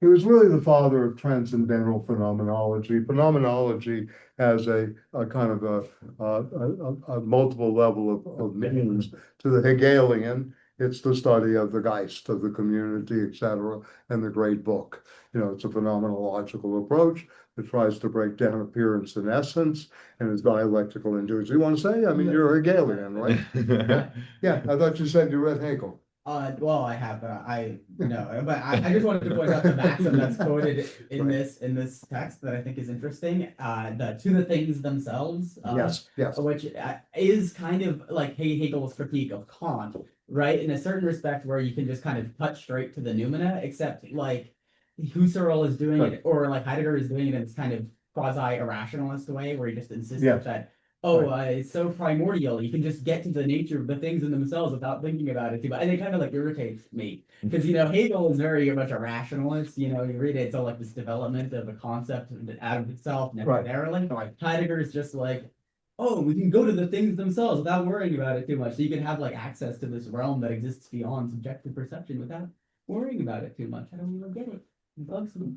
was really the father of transcendental phenomenology. Phenomenology has a kind of a multiple level of meanings. To the Hegelian, it's the study of the Geist, of the community, etc., and the great book. It's a phenomenological approach that tries to break down appearance and essence and is dialectical in doing so. You want to say? I mean, you're a Hegelian, right? Yeah, I thought you said you read Hegel. Well, I have, but I just wanted to point out the maxim that's quoted in this text that I think is interesting. To the things themselves. Yes. Which is kind of like Hegel's critique of Kant, right? In a certain respect, where you can just kind of touch straight to the noumena, except like Husserl is doing it, or like Heidegger is doing it in this kind of quasi-irrationalist way, where he just insists that. It's so primordial. You can just get to the nature of the things in themselves without thinking about it too much. And it kind of like irritates me because, Hegel is very much a rationalist. You read it, it's all like this development of a concept out of itself necessarily. Right. Heidegger is just like, we can go to the things themselves without worrying about it too much. So you can have like access to this realm that exists beyond subjective perception without worrying about it too much. I don't even get it. It bugs me.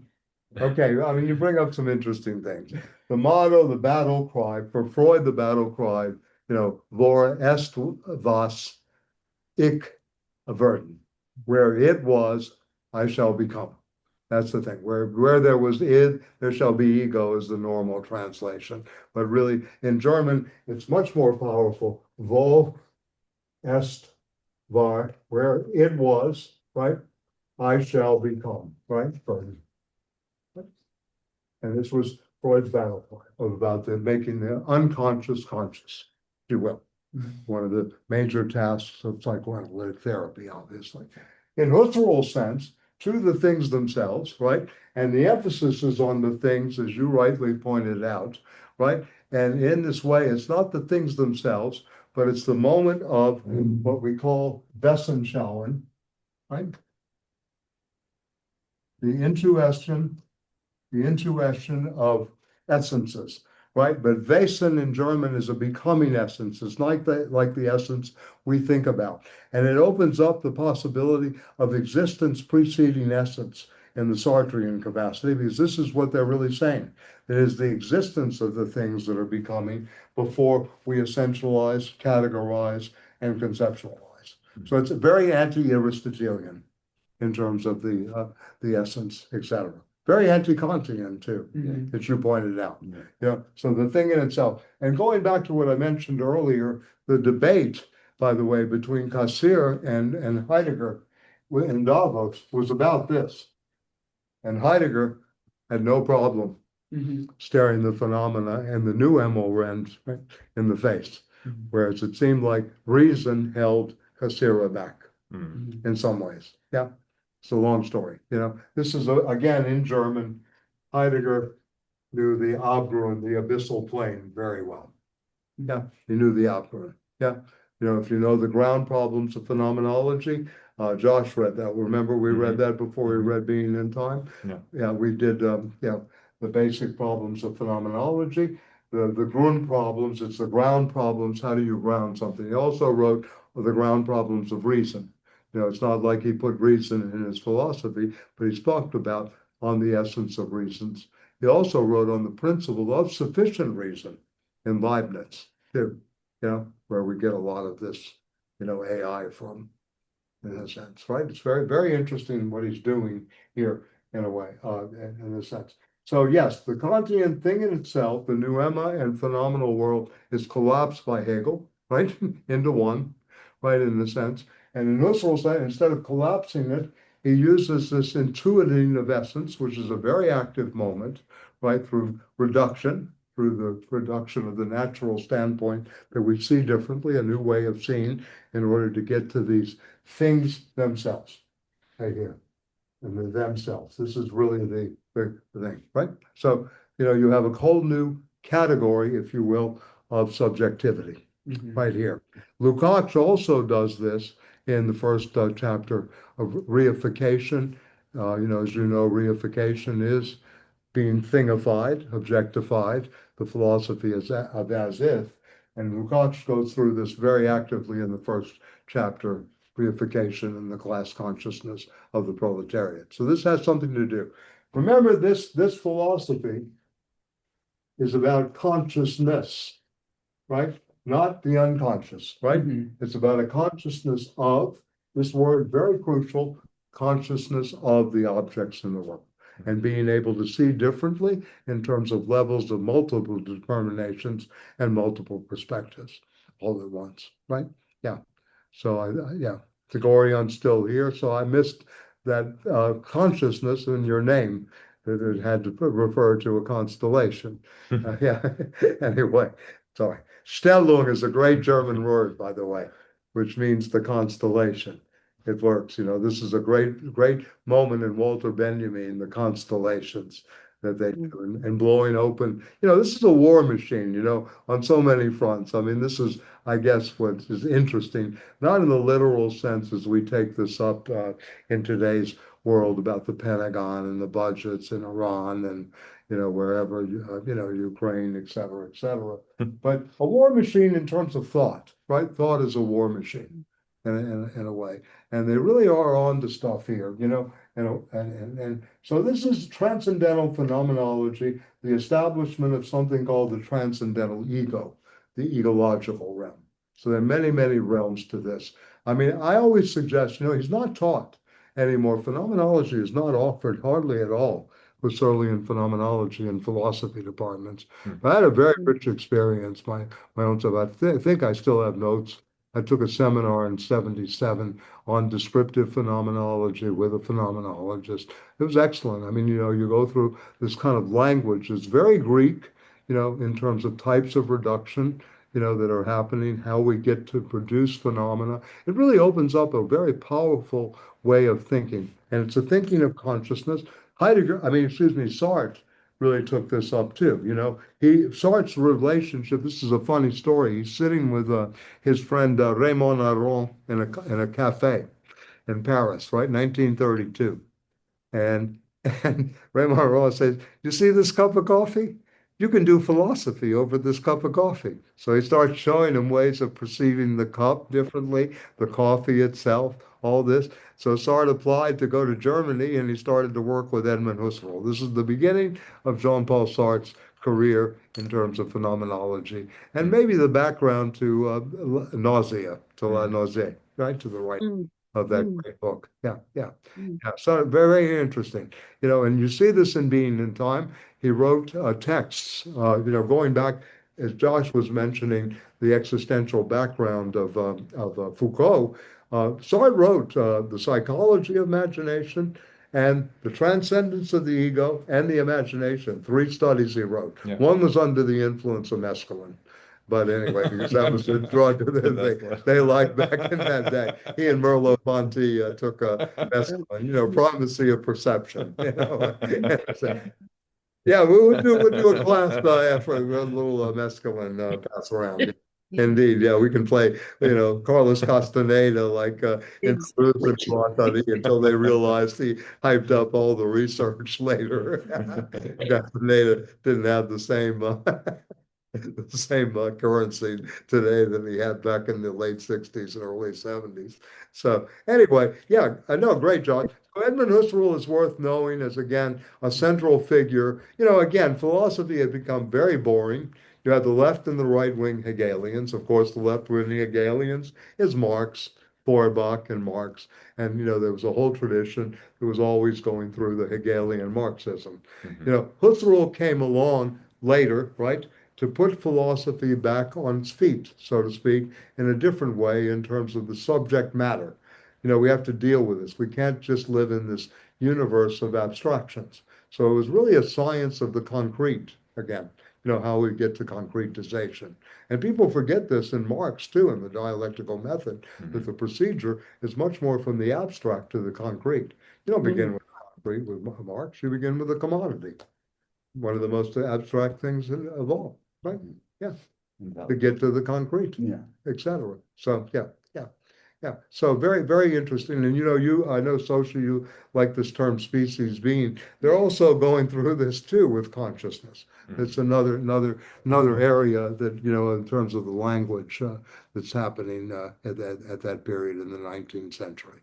Okay, I mean, you bring up some interesting things. The motto, the battle cry, for Freud, the battle cry, Vora est was ich werden. Where it was, I shall become. That's the thing. Where there was id, there shall be ego is the normal translation. But really, in German, it's much more powerful. Wo est war, where it was, right? I shall become, right? And this was Freud's battle cry about making the unconscious conscious, if you will. One of the major tasks of psychoanalytic therapy, obviously. In Husserl's sense, to the things themselves, right? And the emphasis is on the things, as you rightly pointed out, right? And in this way, it's not the things themselves, but it's the moment of what we call Wesenschauen, right? The intuition of essences, right? But Wesen in German is a becoming essence. It's like the essence we think about. And it opens up the possibility of existence preceding essence in the Sartrean capacity, because this is what they're really saying. It is the existence of the things that are becoming before we essentialize, categorize, and conceptualize. So it's very anti-Aristotelian in terms of the essence, etc. Very anti-Kantian too, that you pointed out. So the thing in itself, and going back to what I mentioned earlier, the debate, by the way, between Cassirer and Heidegger in Davos was about this. And Heidegger had no problem staring the phenomena and the new Emil-Rend in the face, whereas it seemed like reason held Cassirer back in some ways. Yeah. It's a long story. This is, again, in German. Heidegger knew the Abgrund, the abyssal plane, very well. Yeah, he knew the Abgrund. Yeah, if you know the ground problems of phenomenology, Josh read that. Remember, we read that before we read Being in Time. Yeah, we did. The basic problems of phenomenology, the Grund problems. It's the ground problems. How do you ground something? He also wrote the ground problems of reason. It's not like he put reason in his philosophy, but he's talked about on the essence of reasons. He also wrote on the principle of sufficient reason in Leibniz, too, where we get a lot of this, AI from, in a sense, right? It's very, very interesting what he's doing here in a way, in a sense. So yes, the Kantian thing in itself, the noema and phenomenal world, is collapsed by Hegel, right, into one, right, in a sense. And in Husserl's, instead of collapsing it, he uses this intuiting of essence, which is a very active moment, right, through reduction, through the reduction of the natural standpoint that we see differently, a new way of seeing, in order to get to these things themselves, right here, and the themselves. This is really the thing, right? So, you have a whole new category, if you will, of subjectivity, right here. Lukács also does this in the first chapter of reification. As you know, reification is being thingified, objectified, the philosophy of as if. And Lukács goes through this very actively in the first chapter, reification and the class consciousness of the proletariat. So this has something to do. Remember, this philosophy is about consciousness, right? Not the unconscious, right? It's about a consciousness of, this word very crucial, consciousness of the objects in the world, and being able to see differently in terms of levels of multiple determinations and multiple perspectives all at once, right? Yeah. So Tagorian's still here. So I missed that consciousness in your name, that it had to refer to a constellation. Anyway, sorry. Stellung is a great German word, by the way, which means the constellation. It works. This is a great moment in Walter Benjamin, the constellations that they do, and blowing open. This is a war machine, on so many fronts. I mean, this is, I guess, what is interesting, not in the literal sense as we take this up in today's world about the Pentagon and the budgets in Iran and, wherever, Ukraine, et cetera, but a war machine in terms of thought, right? Thought is a war machine in a way. And they really are on to stuff here, and so this is transcendental phenomenology, the establishment of something called the transcendental ego, the egological realm. So there are many, many realms to this. I mean, I always suggest, he's not taught anymore. Phenomenology is not offered hardly at all, certainly in phenomenology and philosophy departments. But I had a very rich experience, my own stuff. I think I still have notes. I took a seminar in '77 on descriptive phenomenology with a phenomenologist. It was excellent. I mean, you go through this kind of language. It's very Greek, in terms of types of reduction, that are happening, how we get to produce phenomena. It really opens up a very powerful way of thinking. And it's a thinking of consciousness. Sartre really took this up too. Sartre's relationship, this is a funny story. He's sitting with his friend Raymond Aron in a cafe in Paris, right, 1932. And Raymond Aron says, "You see this cup of coffee? You can do philosophy over this cup of coffee." So he starts showing him ways of perceiving the cup differently, the coffee itself, all this. So Sartre applied to go to Germany, and he started to work with Edmund Husserl. This is the beginning of Jean-Paul Sartre's career in terms of phenomenology, and maybe the background to nausea, to La Nausée, right, to the right of that great book. Yeah. So very interesting, and you see this in Being in Time. He wrote texts, going back, as Josh was mentioning, the existential background of Foucault. Sartre wrote The Psychology of Imagination and The Transcendence of the Ego and the Imagination. 3 studies he wrote. Yeah. One was under the influence of mescaline. But anyway, because that was a drug that they liked back in that day. He and Merleau-Ponty took mescaline, primacy of perception. Yeah, we'll do a class after a little mescaline pass around. Indeed, yeah, we can play, Carlos Castaneda in Cruz and Guattari until they realized he hyped up all the research later. Castaneda didn't have the same currency today that he had back in the late 60s and early 70s. So anyway, yeah, I know, great, John. So Edmund Husserl is worth knowing as, again, a central figure. Again, philosophy had become very boring. You had the left and the right wing Hegelians. Of course, the left wing Hegelians is Marx, Feuerbach, and Marx. And, there was a whole tradition that was always going through the Hegelian Marxism. Husserl came along later, right, to put philosophy back on its feet, so to speak, in a different way in terms of the subject matter. We have to deal with this. We can't just live in this universe of abstractions. So it was really a science of the concrete again, how we get to concretization. And people forget this in Marx too, in the dialectical method, that the procedure is much more from the abstract to the concrete. You don't begin with concrete with Marx, you begin with a commodity. One of the most abstract things of all, right? Yeah. To get to the concrete, etc. So yeah. So very, very interesting. And I know socially you like this term species being. They're also going through this too with consciousness. It's another area that, in terms of the language that's happening at that period in the 19th century.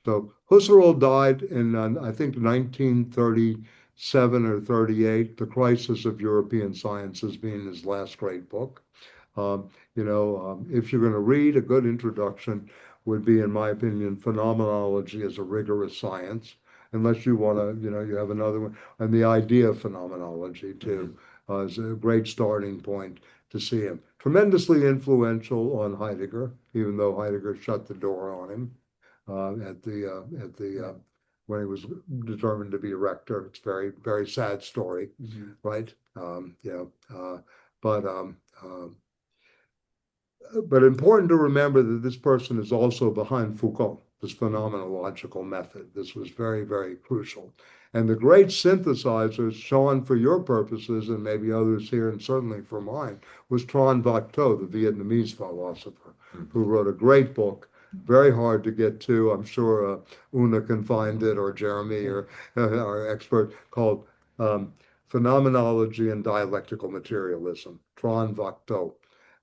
So Husserl died in, I think, 1937 or 38, The Crisis of European Sciences being his last great book. If you're going to read, a good introduction would be, in my opinion, Phenomenology as a rigorous science, unless you want to, you have another one. And the idea of phenomenology, too, is a great starting point to see him. Tremendously influential on Heidegger, even though Heidegger shut the door on him when he was determined to be a rector. It's a very, very sad story, right? But important to remember that this person is also behind Foucault, this phenomenological method. This was very, very crucial. And the great synthesizers, Sean, for your purposes, and maybe others here, and certainly for mine, was Tran Vác Tô, the Vietnamese philosopher, who wrote a great book, very hard to get to. I'm sure Una can find it, or Jeremy, or our expert, called Phenomenology and Dialectical Materialism, Tran Vác Tô.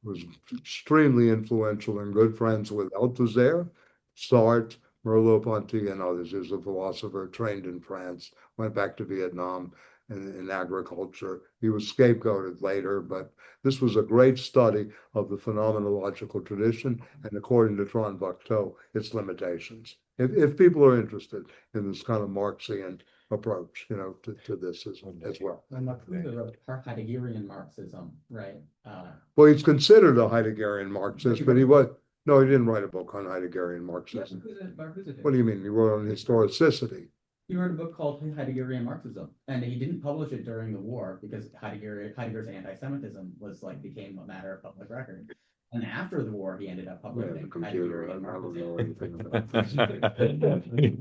Was extremely influential and good friends with Althusser, Sartre, Merleau-Ponty, and others. He was a philosopher trained in France, went back to Vietnam in agriculture. He was scapegoated later, but this was a great study of the phenomenological tradition, and according to Tran Vác Tô, its limitations. If people are interested in this kind of Marxian approach, to this as well. And Marcuse wrote Heideggerian Marxism, right? Well, he's considered a Heideggerian Marxist, but he didn't write a book on Heideggerian Marxism. Marcuse What do you mean? He wrote on historicity. He wrote a book called Heideggerian Marxism, and he didn't publish it during the war because Heidegger's anti-Semitism became a matter of public record. And after the war, he ended up publishing Heideggerian Marxism.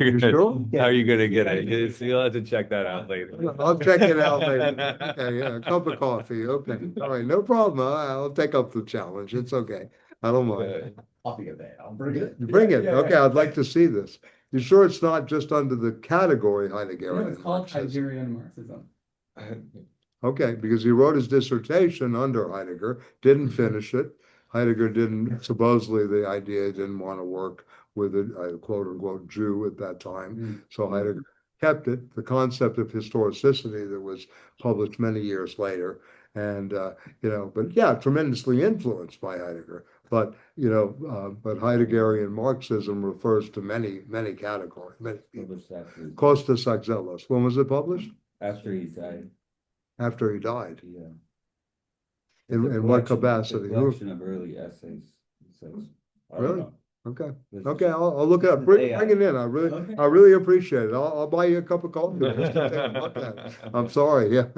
You sure? How are you gonna get it? You'll have to check that out later. I'll check it out later. Okay, yeah, a cup of coffee. Okay, all right, no problem. I'll take up the challenge. It's okay. I don't mind. I'll be there. I'll bring it. You bring it. Yeah, Okay, I'd like to see this. You sure it's not just under the category Heideggerian? No, it's called Marxism? Heideggerian Marxism. Okay, because he wrote his dissertation under Heidegger, didn't finish it. Heidegger didn't, supposedly the idea didn't want to work with a quote unquote Jew at that time. So Heidegger kept it, the concept of historicity that was published many years later. And, but yeah, tremendously influenced by Heidegger. But, but Heideggerian Marxism refers to many, many categories. Kostas Axelos. When was it published? After he died. After he died. Yeah. In what capacity? A collection of early essays. Really? Okay. Okay, I'll look it up. Bring it in. I really appreciate it. I'll buy you a cup of coffee. Just to take a look at it. I'm sorry. Yeah.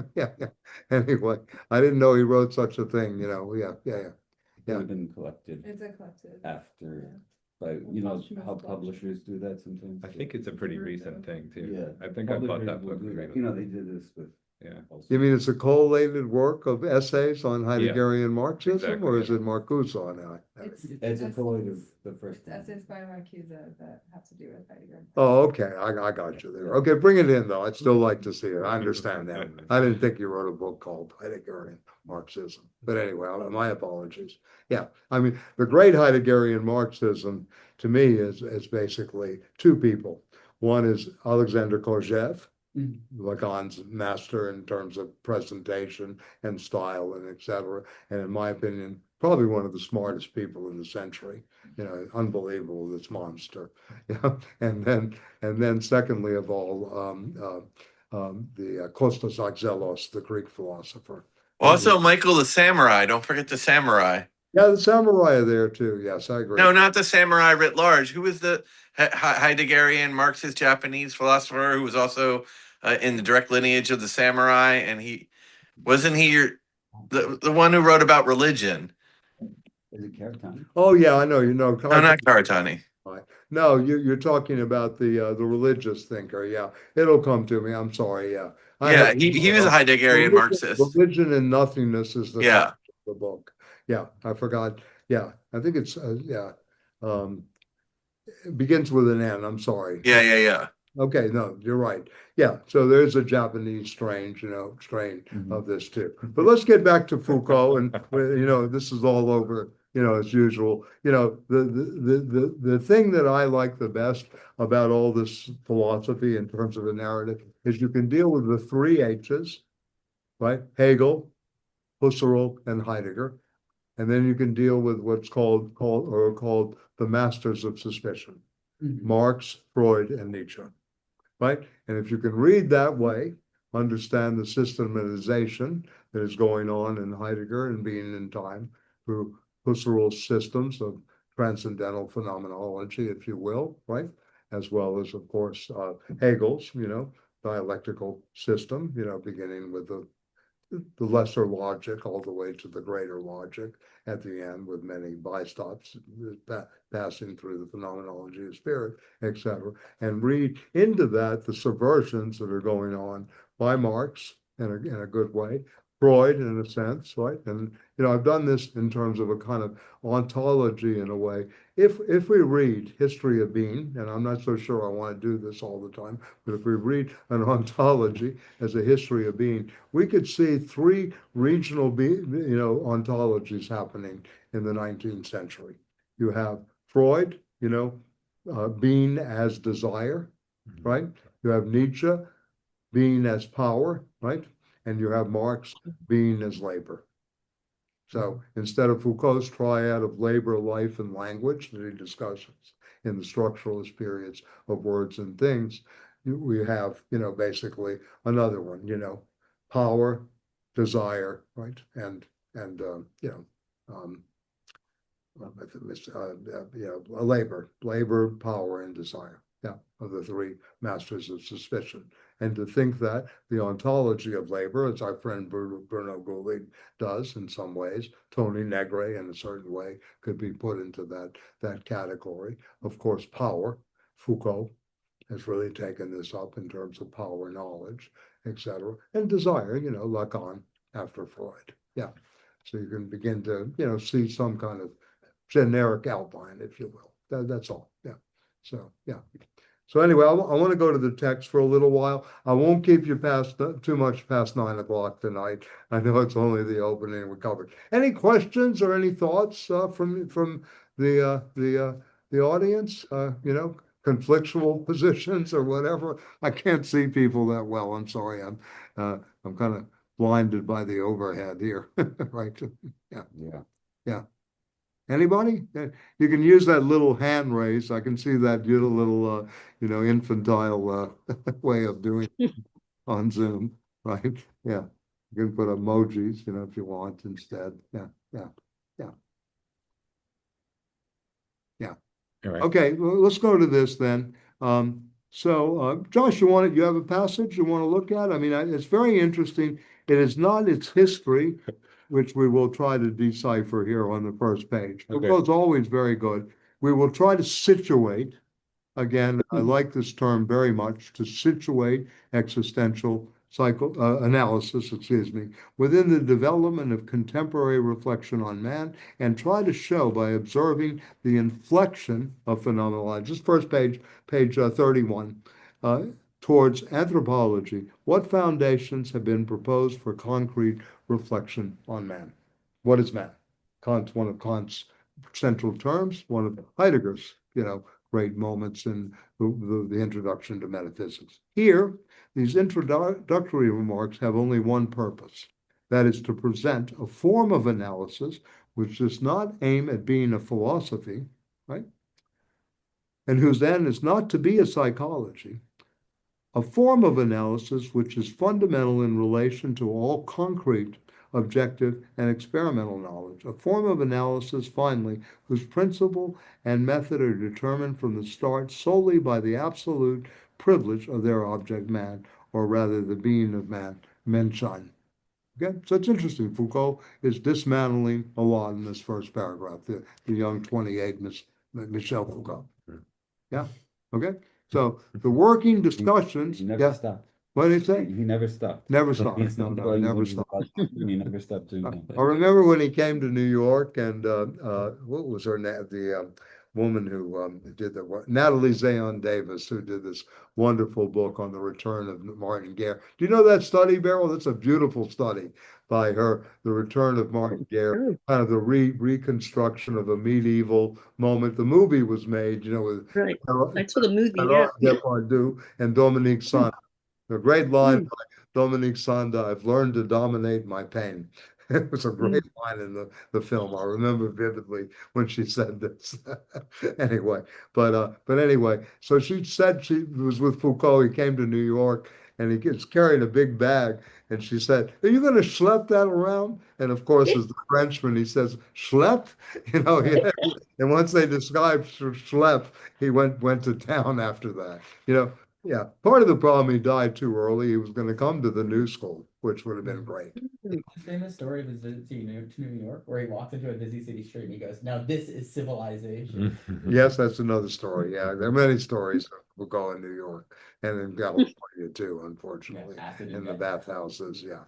Anyway, I didn't know he wrote such a thing. Yeah. It would have been collected It's a collective. after, but how publishers do that sometimes. I think it's a pretty recent thing too. Yeah. I think I bought that book. Publishers will do that. They did this with Yeah. You mean it's a collated work of essays on Heideggerian Marxism, exactly, or is yeah. it Marcuse on It's a collective, the first It's one. essays by Marcuse that have to do with Heidegger. Oh, okay, I got you there. Okay, bring it in though. I'd still like to see it. I understand that. I didn't think you wrote a book called Heideggerian Marxism. But anyway, my apologies. Yeah, I mean, the great Heideggerian Marxism to me is basically two people. One is Alexander Kojève, Lacan's master in terms of presentation and style and et cetera. And in my opinion, probably one of the smartest people in the century. You know, unbelievable, this monster. You know, and then secondly of all, the Kostas Axelos, the Greek philosopher. Also, Michael the samurai. Don't forget the samurai. Yeah, the samurai are there too. Yes, I agree. No, not the samurai writ large. Who was the Heideggerian Marxist Japanese philosopher who was also in the direct lineage of the samurai? And wasn't he the one who wrote about religion? Is it Karatani? Oh yeah, I know. You know, No, not Karatani. no, you're talking about the religious thinker. Yeah, it'll come to me. I'm sorry. Yeah, Yeah, he was a Heideggerian Marxist. Religion and Nothingness is the Yeah. title of the book. Yeah, I forgot. Yeah, I think it's yeah. It begins with an N. I'm sorry. Yeah. Okay, no, you're right. Yeah, so there's a Japanese strain of this too. But let's get back to Foucault, and this is all over, as usual. The thing that I like the best about all this philosophy in terms of a narrative is you can deal with the three H's, right? Hegel, Husserl, and Heidegger. And then you can deal with what's called the masters of suspicion, Marx, Freud, and Nietzsche, right? And if you can read that way, understand the systematization that is going on in Heidegger and being in time through Husserl's systems of transcendental phenomenology, if you will, right? As well as, of course, Hegel's, dialectical system, beginning with the lesser logic all the way to the greater logic at the end, with many bystops passing through the phenomenology of spirit, etc. And read into that the subversions that are going on by Marx in a good way, Freud in a sense, right? And I've done this in terms of a kind of ontology in a way. If we read History of Being, and I'm not so sure I want to do this all the time, but if we read an ontology as a history of being, we could see three regional ontologies happening in the 19th century. You have Freud, being as desire, right? You have Nietzsche, being as power, right? And you have Marx, being as labor. So instead of Foucault's triad of labor, life, and language that he discusses in the structuralist periods of words and things, we have, basically another one, power, desire, right? And labor, power, and desire. Yeah, of the three masters of suspicion. And to think that the ontology of labor, as our friend Bruno Goulig does in some ways, Tony Negre in a certain way could be put into that category. Of course, power, Foucault has really taken this up in terms of power, knowledge, etc. And desire, Lacan after Freud. Yeah. So you can begin to, see some kind of generic outline, if you will. That's all. Yeah. So, yeah. So anyway, I want to go to the text for a little while. I won't keep you too much past 9 o'clock tonight. I know it's only the opening we covered. Any questions or any thoughts from the audience? Conflictual positions or whatever. I can't see people that well. I'm sorry. I'm kind of blinded by the overhead here. Right? Yeah. Anybody? You can use that little hand raise. I can see that little, infantile way of doing it on Zoom, right? Yeah. You can put emojis, if you want instead. Yeah. All right. Okay, well, let's go to this then. Josh, you have a passage you want to look at? I mean, it's very interesting. It is not its history, which we will try to decipher here on the first page. Okay. Foucault's always very good. We will try to situate. Again, I like this term very much, to situate existential analysis, within the development of contemporary reflection on man, and try to show by observing the inflection of phenomenology. Just first page, page 31, towards anthropology, what foundations have been proposed for concrete reflection on man? What is man? Kant's one of Kant's central terms, one of Heidegger's, great moments in the introduction to metaphysics. Here, these introductory remarks have only one purpose. That is to present a form of analysis which does not aim at being a philosophy, right? And whose end is not to be a psychology, a form of analysis which is fundamental in relation to all concrete, objective, and experimental knowledge, a form of analysis, finally, whose principle and method are determined from the start solely by the absolute privilege of their object, man, or rather the being of man, Menschein. Okay, so it's interesting. Foucault is dismantling a lot in this first paragraph, the young 28 Michel Foucault. Yeah, okay. So the working discussions. He never Yeah. stopped. What did he say? He never stopped. Never So stopped. he's No, not no, going never when stopped. He never stopped doing that. I remember when he came to New York, and what was her name? The woman who did the work, Natalie Zayon Davis, who did this wonderful book on the return of Martin Guerre. Do you know that study, Beryl? That's a beautiful study by her, The Return of Martin Guerre, kind of the reconstruction of a medieval moment. The movie was made, with Right. I saw the movie, yeah. Gerard Depardieu and Dominique Sanda. A great line by Dominique Sanda, "I've learned to dominate my pain." It was a great line in the film. I remember vividly when she said this. Anyway, but anyway, so she said she was with Foucault. He came to New York and he gets carrying a big bag. And she said, "Are you going to schlep that around?" And of course, as the Frenchman, he says, "Schlep?" And once they described schlep, he went to town after that. Yeah, part of the problem, he died too early. He was going to come to the New School, which would have been great. The famous story of his visit to New York, where he walks into a busy city street and he goes, "Now this is civilization." Yes, that's another story. Yeah, there are many stories of Foucault in New York and in California too, unfortunately, in the bathhouses. Yeah.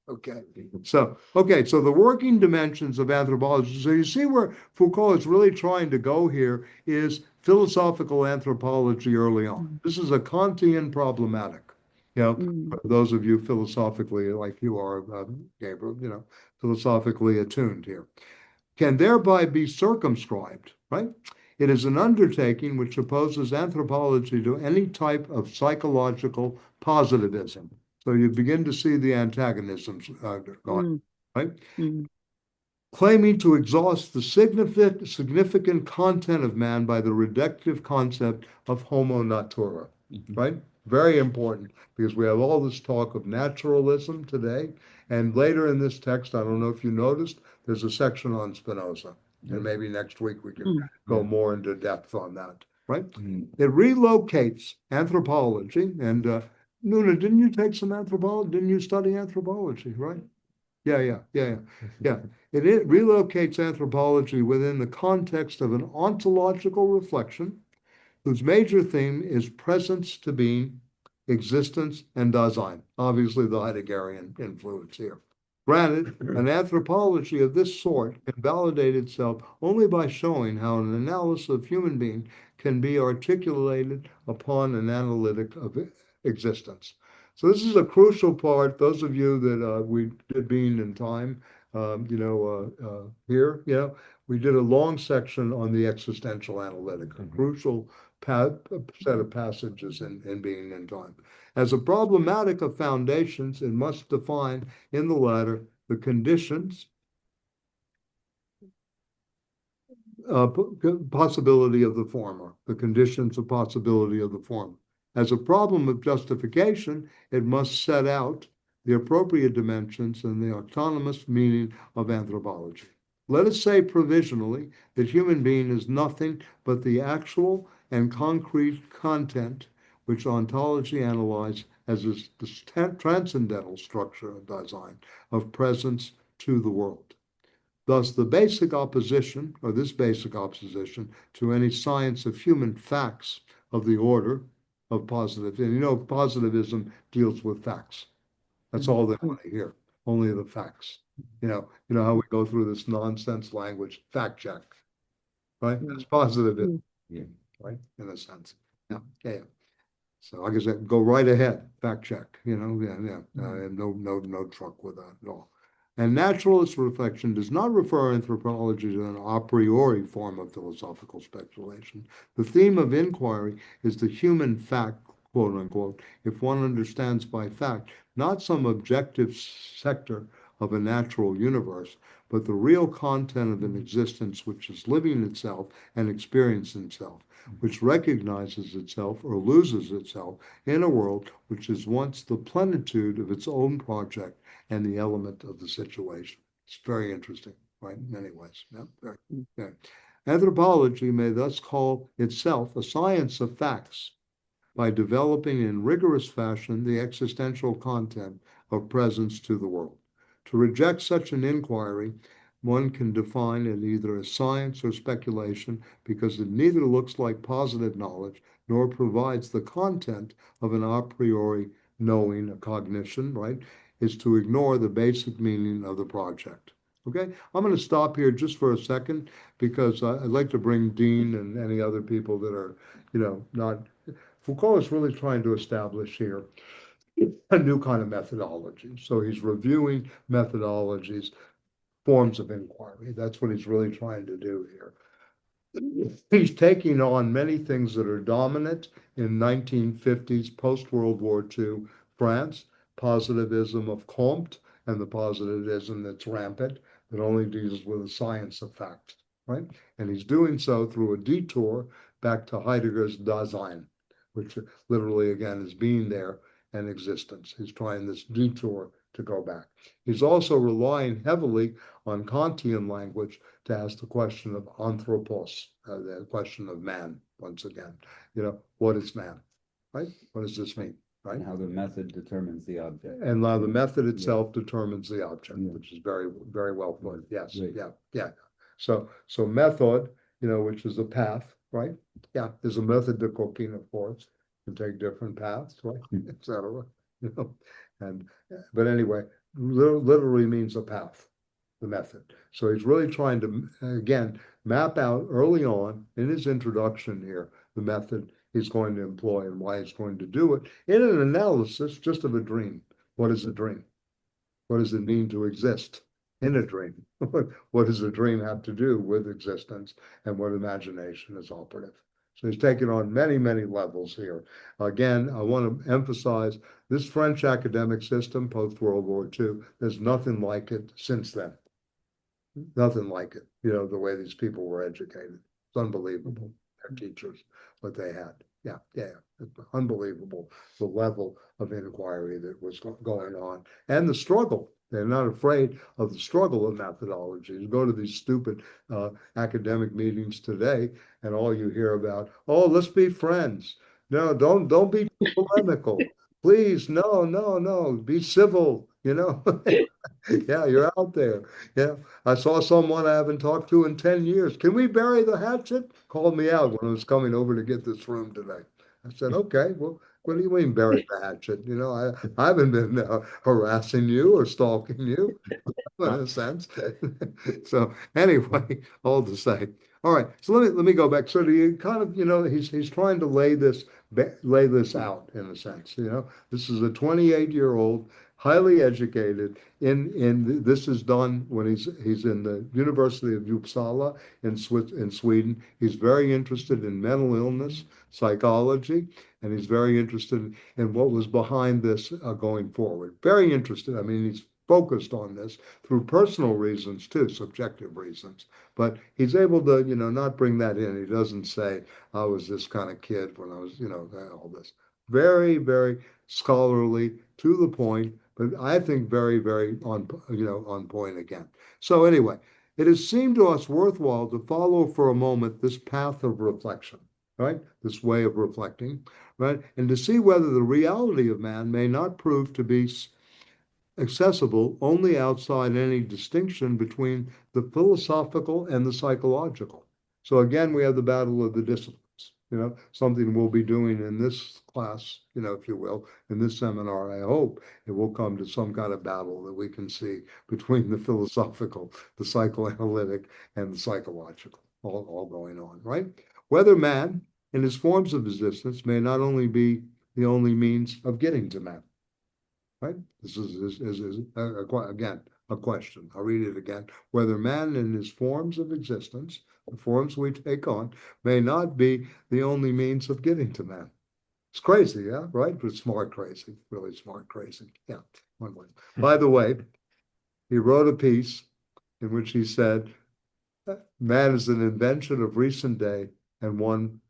Okay. So the working dimensions of anthropology. So you see where Foucault is really trying to go here is philosophical anthropology early on. This is a Kantian problematic. For those of you philosophically like you are, Gabriel, philosophically attuned here, can thereby be circumscribed, right? It is an undertaking which opposes anthropology to any type of psychological positivism. So you begin to see the antagonisms going, right? Claiming to exhaust the significant content of man by the reductive concept of homo natura, right? Very important, because we have all this talk of naturalism today. And later in this text, I don't know if you noticed, there's a section on Spinoza. And maybe next week we can go more into depth on that, right? It relocates anthropology. And Nuna, didn't you take some anthropology? Didn't you study anthropology, right? Yeah. It relocates anthropology within the context of an ontological reflection whose major theme is presence to being, existence, and Dasein. Obviously, the Heideggerian influence here. Granted, an anthropology of this sort can validate itself only by showing how an analysis of human being can be articulated upon an analytic of existence. So this is a crucial part. Those of you that we did Being in Time, here, we did a long section on the existential analytic, a crucial set of passages in Being in Time. As a problematic of foundations, it must define in the latter the conditions, possibility of the former, the conditions of possibility of the former. As a problem of justification, it must set out the appropriate dimensions and the autonomous meaning of anthropology. Let us say provisionally that human being is nothing but the actual and concrete content which ontology analyzes as the transcendental structure of Dasein, of presence to the world. Thus, the basic opposition, or this basic opposition, to any science of human facts of the order of positive. And you know, positivism deals with facts. That's all they want to hear, only the facts. You know how we go through this nonsense language, fact check, right? That's positivism, right? In a sense. Yeah, yeah. So like I said, go right ahead, fact check, no truck with that at all. And naturalist reflection does not refer anthropology to an a priori form of philosophical speculation. The theme of inquiry is the human fact, quote unquote, if one understands by fact, not some objective sector of a natural universe, but the real content of an existence which is living itself and experiencing itself, which recognizes itself or loses itself in a world which is once the plenitude of its own project and the element of the situation. It's very interesting, right? In many ways. Yeah, very, yeah. Anthropology may thus call itself a science of facts by developing in rigorous fashion the existential content of presence to the world. To reject such an inquiry, one can define it either as science or speculation because it neither looks like positive knowledge nor provides the content of an a priori knowing, a cognition, right? Is to ignore the basic meaning of the project. Okay, I'm going to stop here just for a second because I'd like to bring Dean and any other people that are, not. Foucault is really trying to establish here a new kind of methodology. So he's reviewing methodologies, forms of inquiry. That's what he's really trying to do here. He's taking on many things that are dominant in 1950s post-World War II France, positivism of Comte, and the positivism that's rampant, that only deals with the science of fact, right? And he's doing so through a detour back to Heidegger's Dasein, which literally, again, is being there and existence. He's trying this detour to go back. He's also relying heavily on Kantian language to ask the question of anthropos, the question of man, once again. What is man, right? What does this mean, right? And how the method determines the object. And how the method itself determines the object, which is very, very well put. Yes, right. Yeah. So method, which is a path, right? Yeah, there's a method to cooking, of course. You can take different paths, right, etc. But anyway, literally means a path, the method. So he's really trying to, again, map out early on in his introduction here, the method he's going to employ and why he's going to do it in an analysis just of a dream. What is a dream? What does it mean to exist in a dream? What does a dream have to do with existence and what imagination is operative? So he's taken on many, many levels here. Again, I want to emphasize this French academic system post-World War II, there's nothing like it since then. Nothing like it, the way these people were educated. It's unbelievable, their teachers, what they had. Yeah. It's unbelievable, the level of inquiry that was going on and the struggle. They're not afraid of the struggle of methodologies. Go to these stupid academic meetings today, and all you hear about, oh, let's be friends. No, don't be polemical. Please, no, be civil, Yeah, you're out there. Yeah, I saw someone I haven't talked to in 10 years. Can we bury the hatchet? Called me out when I was coming over to get this room today. I said, okay, well, what do you mean bury the hatchet? I haven't been harassing you or stalking you in a sense. So anyway, all to say. All right, so let me go back. So do you kind of, he's trying to lay this out in a sense. This is a 28-year-old, highly educated. In this is done when he's in the University of Uppsala in Sweden. He's very interested in mental illness, psychology, and he's very interested in what was behind this going forward. Very interested. I mean, he's focused on this through personal reasons too, subjective reasons. But he's able to, not bring that in. He doesn't say, I was this kind of kid when I was, all this. Very, very scholarly, to the point, but I think very, very on point again. So anyway, it has seemed to us worthwhile to follow for a moment this path of reflection, right? This way of reflecting, right? And to see whether the reality of man may not prove to be accessible only outside any distinction between the philosophical and the psychological. So again, we have the battle of the disciplines, something we'll be doing in this class, if you will, in this seminar. I hope it will come to some kind of battle that we can see between the philosophical, the psychoanalytic, and the psychological, all going on, right? Whether man, in his forms of existence, may not only be the only means of getting to man, right? This is again a question. I'll read it again. Whether man in his forms of existence, the forms we take on, may not be the only means of getting to man. It's crazy, yeah, right? But smart crazy, really smart crazy. Yeah, one way. By the way, he wrote a piece in which he said, man is an invention of recent day and one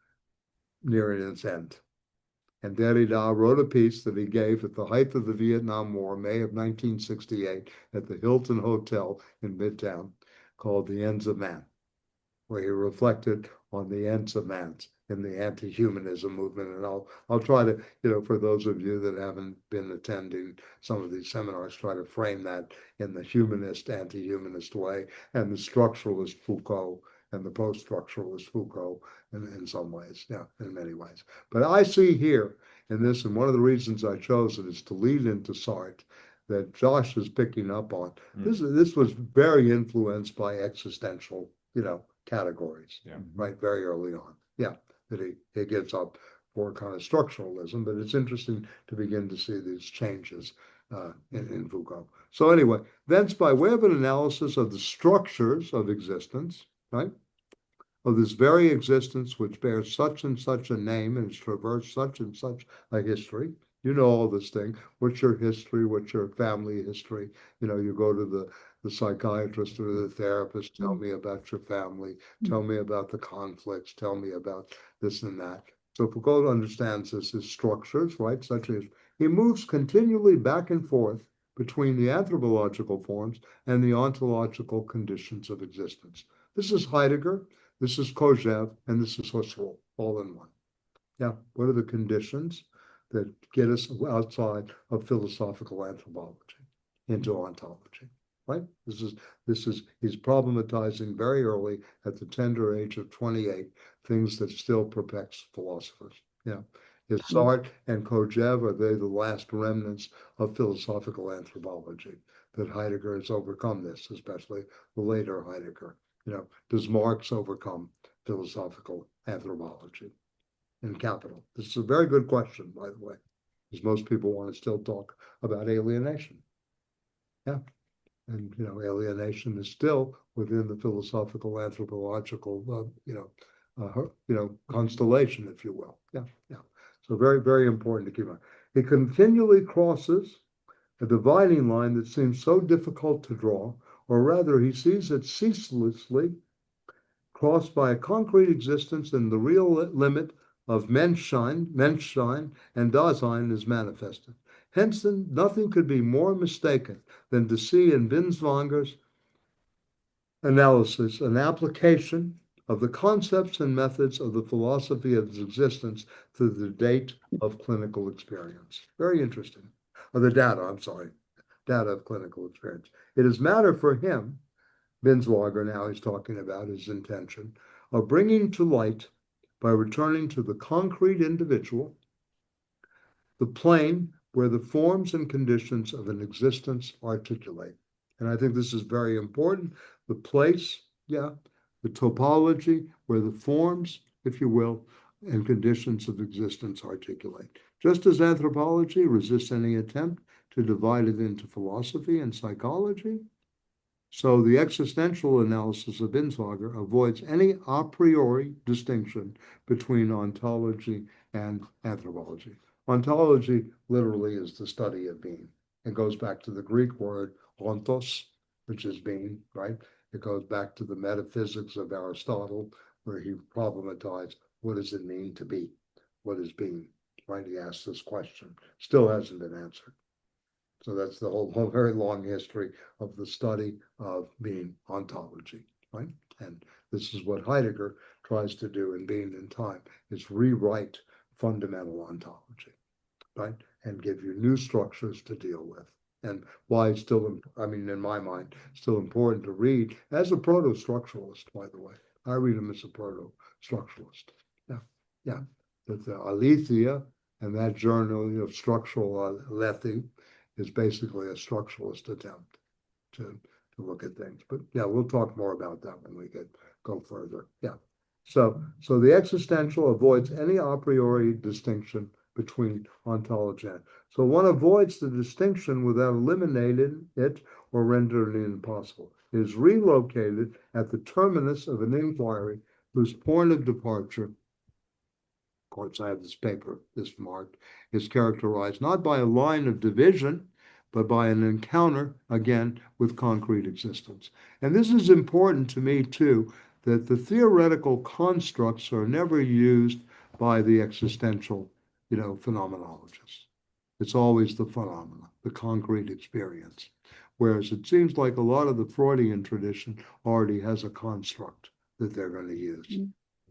nearing its end. And Derrida wrote a piece that he gave at the height of the Vietnam War, May of 1968, at the Hilton Hotel in Midtown, called The Ends of Man, where he reflected on the ends of man in the anti-humanism movement. And I'll try to, for those of you that haven't been attending some of these seminars, try to frame that in the humanist, anti-humanist way, and the structuralist Foucault and the post-structuralist Foucault in some ways, yeah, in many ways. But I see here in this, and one of the reasons I chose it is to lead into Sartre, that Josh is picking up on. This was very influenced by existential, categories, right, very early on. Yeah, that he gives up for kind of structuralism, but it's interesting to begin to see these changes in Foucault. So anyway, thence by way of an analysis of the structures of existence, right, of this very existence which bears such and such a name and has traversed such and such a history. You know all this thing. What's your history? What's your family history? You go to the psychiatrist or the therapist, tell me about your family, tell me about the conflicts, tell me about this and that. So Foucault understands this as structures, right? Such as he moves continually back and forth between the anthropological forms and the ontological conditions of existence. This is Heidegger, this is Kojève, and this is Husserl, all in one. Yeah, what are the conditions that get us outside of philosophical anthropology into ontology, right? This is he's problematizing very early at the tender age of 28 things that still perplex philosophers. Yeah, is Sartre and Kojève, are they the last remnants of philosophical anthropology that Heidegger has overcome this, especially the later Heidegger? Does Marx overcome philosophical anthropology in Capital? This is a very good question, by the way, because most people want to still talk about alienation. Yeah, and alienation is still within the philosophical anthropological, constellation, if you will. Yeah, yeah. So very, very important to keep in mind. It continually crosses a dividing line that seems so difficult to draw, or rather, he sees it ceaselessly crossed by a concrete existence, and the real limit of Menschsein and Dasein is manifested. Hence, nothing could be more mistaken than to see in Binswanger's analysis an application of the concepts and methods of the philosophy of existence to the date of clinical experience. Very interesting. Or the data, I'm sorry, data of clinical experience. It is matter for him, Binswanger now he's talking about his intention, of bringing to light, by returning to the concrete individual, the plane where the forms and conditions of an existence articulate. And I think this is very important. The place, the topology where the forms, if you will, and conditions of existence articulate. Just as anthropology resists any attempt to divide it into philosophy and psychology, so the existential analysis of Binswanger avoids any a priori distinction between ontology and anthropology. Ontology literally is the study of being. It goes back to the Greek word ontos, which is being, right? It goes back to the metaphysics of Aristotle, where he problematized what does it mean to be? What is being? Right? He asked this question. Still hasn't been answered. So that's the whole very long history of the study of being ontology, right? And this is what Heidegger tries to do in Being and Time, is rewrite fundamental ontology, right? And give you new structures to deal with. And why it's still, in my mind, still important to read as a proto-structuralist, by the way. I read him as a proto-structuralist. Yeah. yeah, that the aletheia and that journal of structural lethe is basically a structuralist attempt to look at things. But yeah, we'll talk more about that when we go further. Yeah. So the existential avoids any a priori distinction between ontology. So one avoids the distinction without eliminating it or rendering it impossible. It is relocated at the terminus of an inquiry whose point of departure, of course, I have this paper, this marked, is characterized not by a line of division, but by an encounter, again, with concrete existence. And this is important to me, too, that the theoretical constructs are never used by the existential, phenomenologists. It's always the phenomena, the concrete experience. Whereas it seems like a lot of the Freudian tradition already has a construct that they're going to use.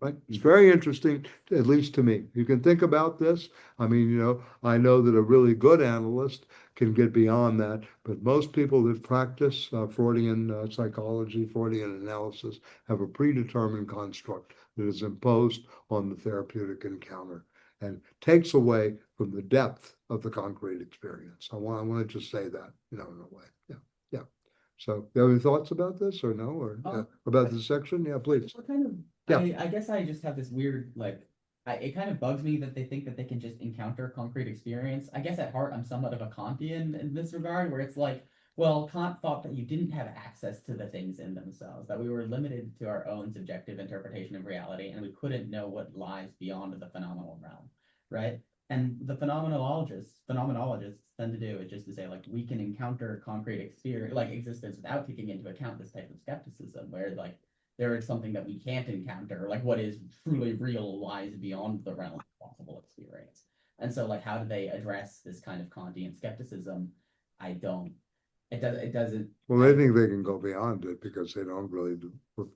Right? It's very interesting, at least to me. You can think about this. I mean, I know that a really good analyst can get beyond that, but most people that practice Freudian psychology, Freudian analysis, have a predetermined construct that is imposed on the therapeutic encounter and takes away from the depth of the concrete experience. I want to just say that, in a way. Yeah, yeah. So, you have any thoughts about this or no? Or about this section? Yeah, please. What kind of, Yeah. I guess I just have this weird, it kind of bugs me that they think that they can just encounter concrete experience. I guess at heart, I'm somewhat of a Kantian in this regard, where it's like, well, Kant thought that you didn't have access to the things in themselves, that we were limited to our own subjective interpretation of reality, and we couldn't know what lies beyond the phenomenal realm, right? And the phenomenologists tend to do is just to say, like, we can encounter concrete experience, like existence, without taking into account this type of skepticism, where there is something that we can't encounter, like what is truly real lies beyond the realm of possible experience. And so, how do they address this kind of Kantian skepticism? It doesn't. Well, they think they can go beyond it because they don't really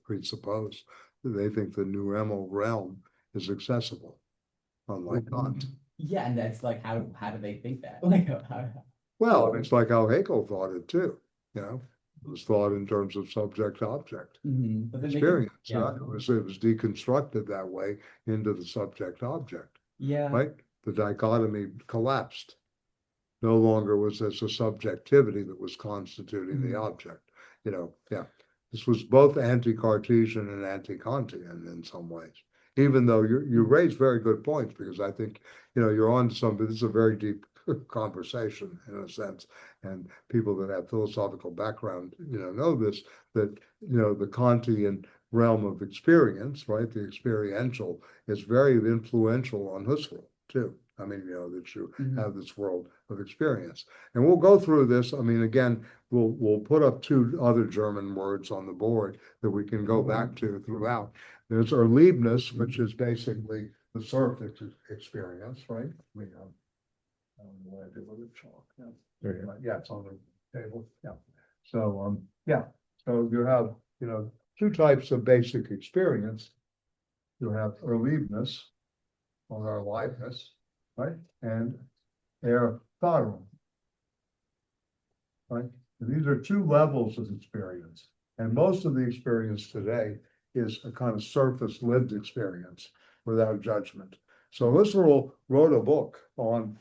presuppose. They think the pneumal realm is accessible, unlike Kant. Yeah, and that's how do they think that? Well, it's like how Hegel thought it too. It was thought in terms of subject-object experience. It was deconstructed that way into the subject-object. Yeah. Right? The dichotomy collapsed. No longer was this a subjectivity that was constituting the object. Yeah. This was both anti-Cartesian and anti-Kantian in some ways. Even though you raise very good points, because I think, you're on to something. This is a very deep conversation in a sense, and people that have philosophical background, know this, that, the Kantian realm of experience, right, the experiential, is very influential on Husserl too. I mean, that you have this world of experience. And we'll go through this. I mean, again, we'll put up two other German words on the board that we can go back to throughout. There's Erlebnis, which is basically the surface experience, right? I don't know what I did with the chalk. Yeah, it's on the table. Yeah. So, so you have, two types of basic experience. You have Erlebnis, or aliveness, right? And Erfahrung, right? And these are two levels of experience. And most of the experience today is a kind of surface lived experience without judgment. So Husserl wrote a book on,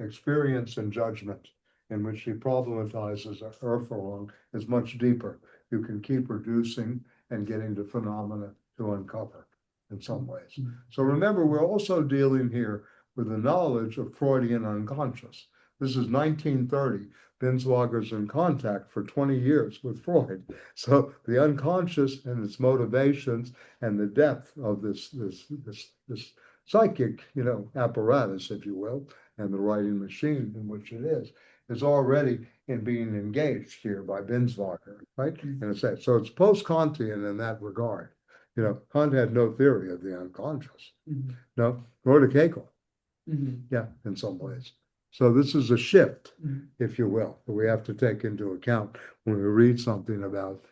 experience and judgment, in which he problematizes Erfahrung is much deeper. You can keep reducing and getting to phenomena to uncover in some ways. So remember, we're also dealing here with the knowledge of Freudian unconscious. This is 1930. Binswanger's in contact for 20 years with Freud. So the unconscious and its motivations and the depth of this psychic, apparatus, if you will, and the writing machine in which it is already being engaged here by Binswanger, right? In a sense. So it's post-Kantian in that regard. Kant had no theory of the unconscious. No, nor did Hegel. Yeah, in some ways. So this is a shift, if you will, that we have to take into account when we read something about,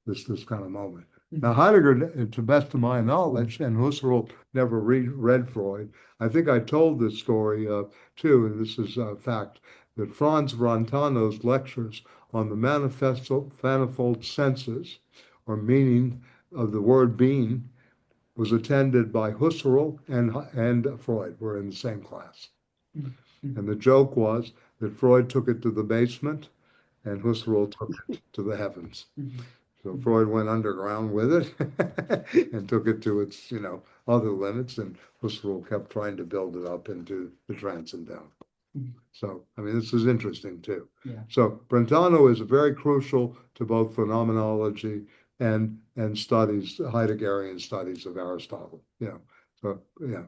this kind of moment. Now, Heidegger, to best of my knowledge, and Husserl never read Freud. I think I told this story too, and this is a fact, that Franz Brentano's lectures on the manifold senses or meaning of the word being was attended by Husserl and Freud, were in the same class. Mm-hmm. And the joke was that Freud took it to the basement and Husserl took it to the heavens. Mm-hmm. So Freud went underground with it and took it to its, other limits, and Husserl kept trying to build it up into the transcendental. Mhm. So, I mean, this is interesting too. Yeah. So Brentano is very crucial to both phenomenology and studies, Heideggerian studies of Aristotle. So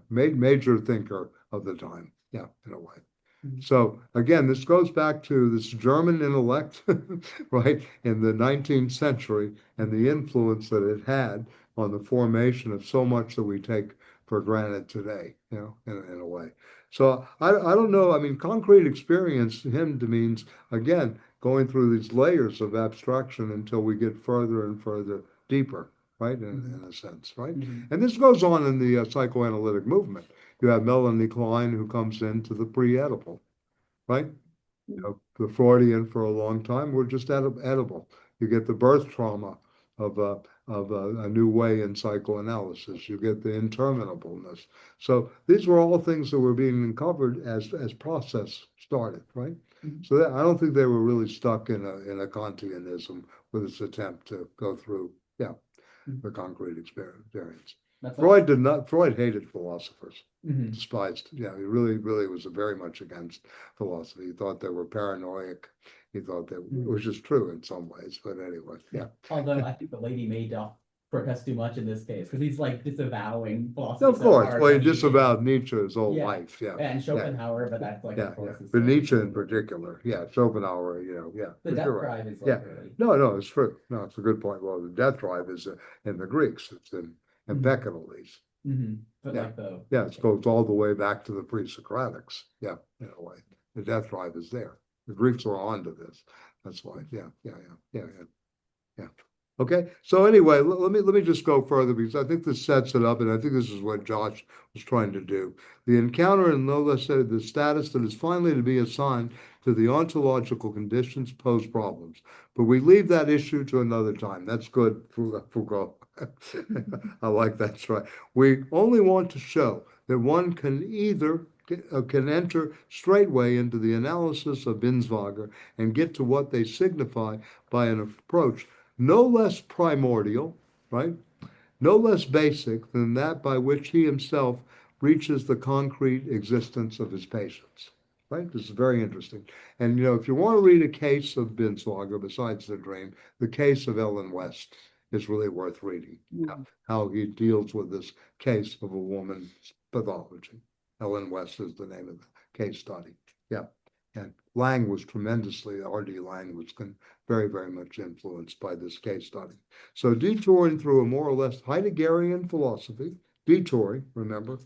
major thinker of the time. Yeah, in a way. Mhm. So again, this goes back to this German intellect, right, in the 19th century and the influence that it had on the formation of so much that we take for granted today, in a way. So I don't know. I mean, concrete experience to him means, again, going through these layers of abstraction until we get further and further deeper, right, in a sense, right? Mhm. And this goes on in the psychoanalytic movement. You have Melanie Klein, who comes into the pre-edible, right? The Freudian for a long time were just edible. You get the birth trauma of a new way in psychoanalysis. You get the interminableness. So these were all things that were being uncovered as process started, right? Mhm. So I don't think they were really stuck in a Kantianism with its attempt to go through, the concrete experience. Freud did not. Freud hated philosophers. Mhm. Despised. Yeah, he really was very much against philosophy. He thought they were paranoid. He thought that, which is true in some ways, but anyway, yeah. Although I think the Lady Madoff protest too much in this case because he's like disavowing philosophy. Of so course, hard well, he that disavowed Nietzsche's whole Yeah. life, yeah. And Schopenhauer, but that's like Yeah, of course. but Nietzsche in particular, Schopenhauer, The for death sure. drive is Yeah. like really. No, it's true. No, it's a good point. Well, the death drive is in the Greeks. It's in Empedocles. Mm-hmm. But Yeah. like the. Yeah, it goes all the way back to the pre-Socratics. Yeah, in a way. The death drive is there. The Greeks were onto this. That's why. Yeah. Okay. So anyway, let me just go further because I think this sets it up, and I think this is what Josh was trying to do. The encounter and no less said the status that is finally to be assigned to the ontological conditions pose problems. But we leave that issue to another time. That's good, Foucault. I like that. Right. We only want to show that one can can enter straightway into the analysis of Binswanger and get to what they signify by an approach no less primordial, right? No less basic than that by which he himself reaches the concrete existence of his patients, right? This is very interesting. And, if you want to read a case of Binswanger besides the dream, the case of Ellen West is really worth reading. How he deals with this case of a woman's pathology. Ellen West is the name of the case study. Yeah. And Laing was tremendously, R.D. Laing was very, very much influenced by this case study. So detouring through a more or less Heideggerian philosophy, detouring, remember,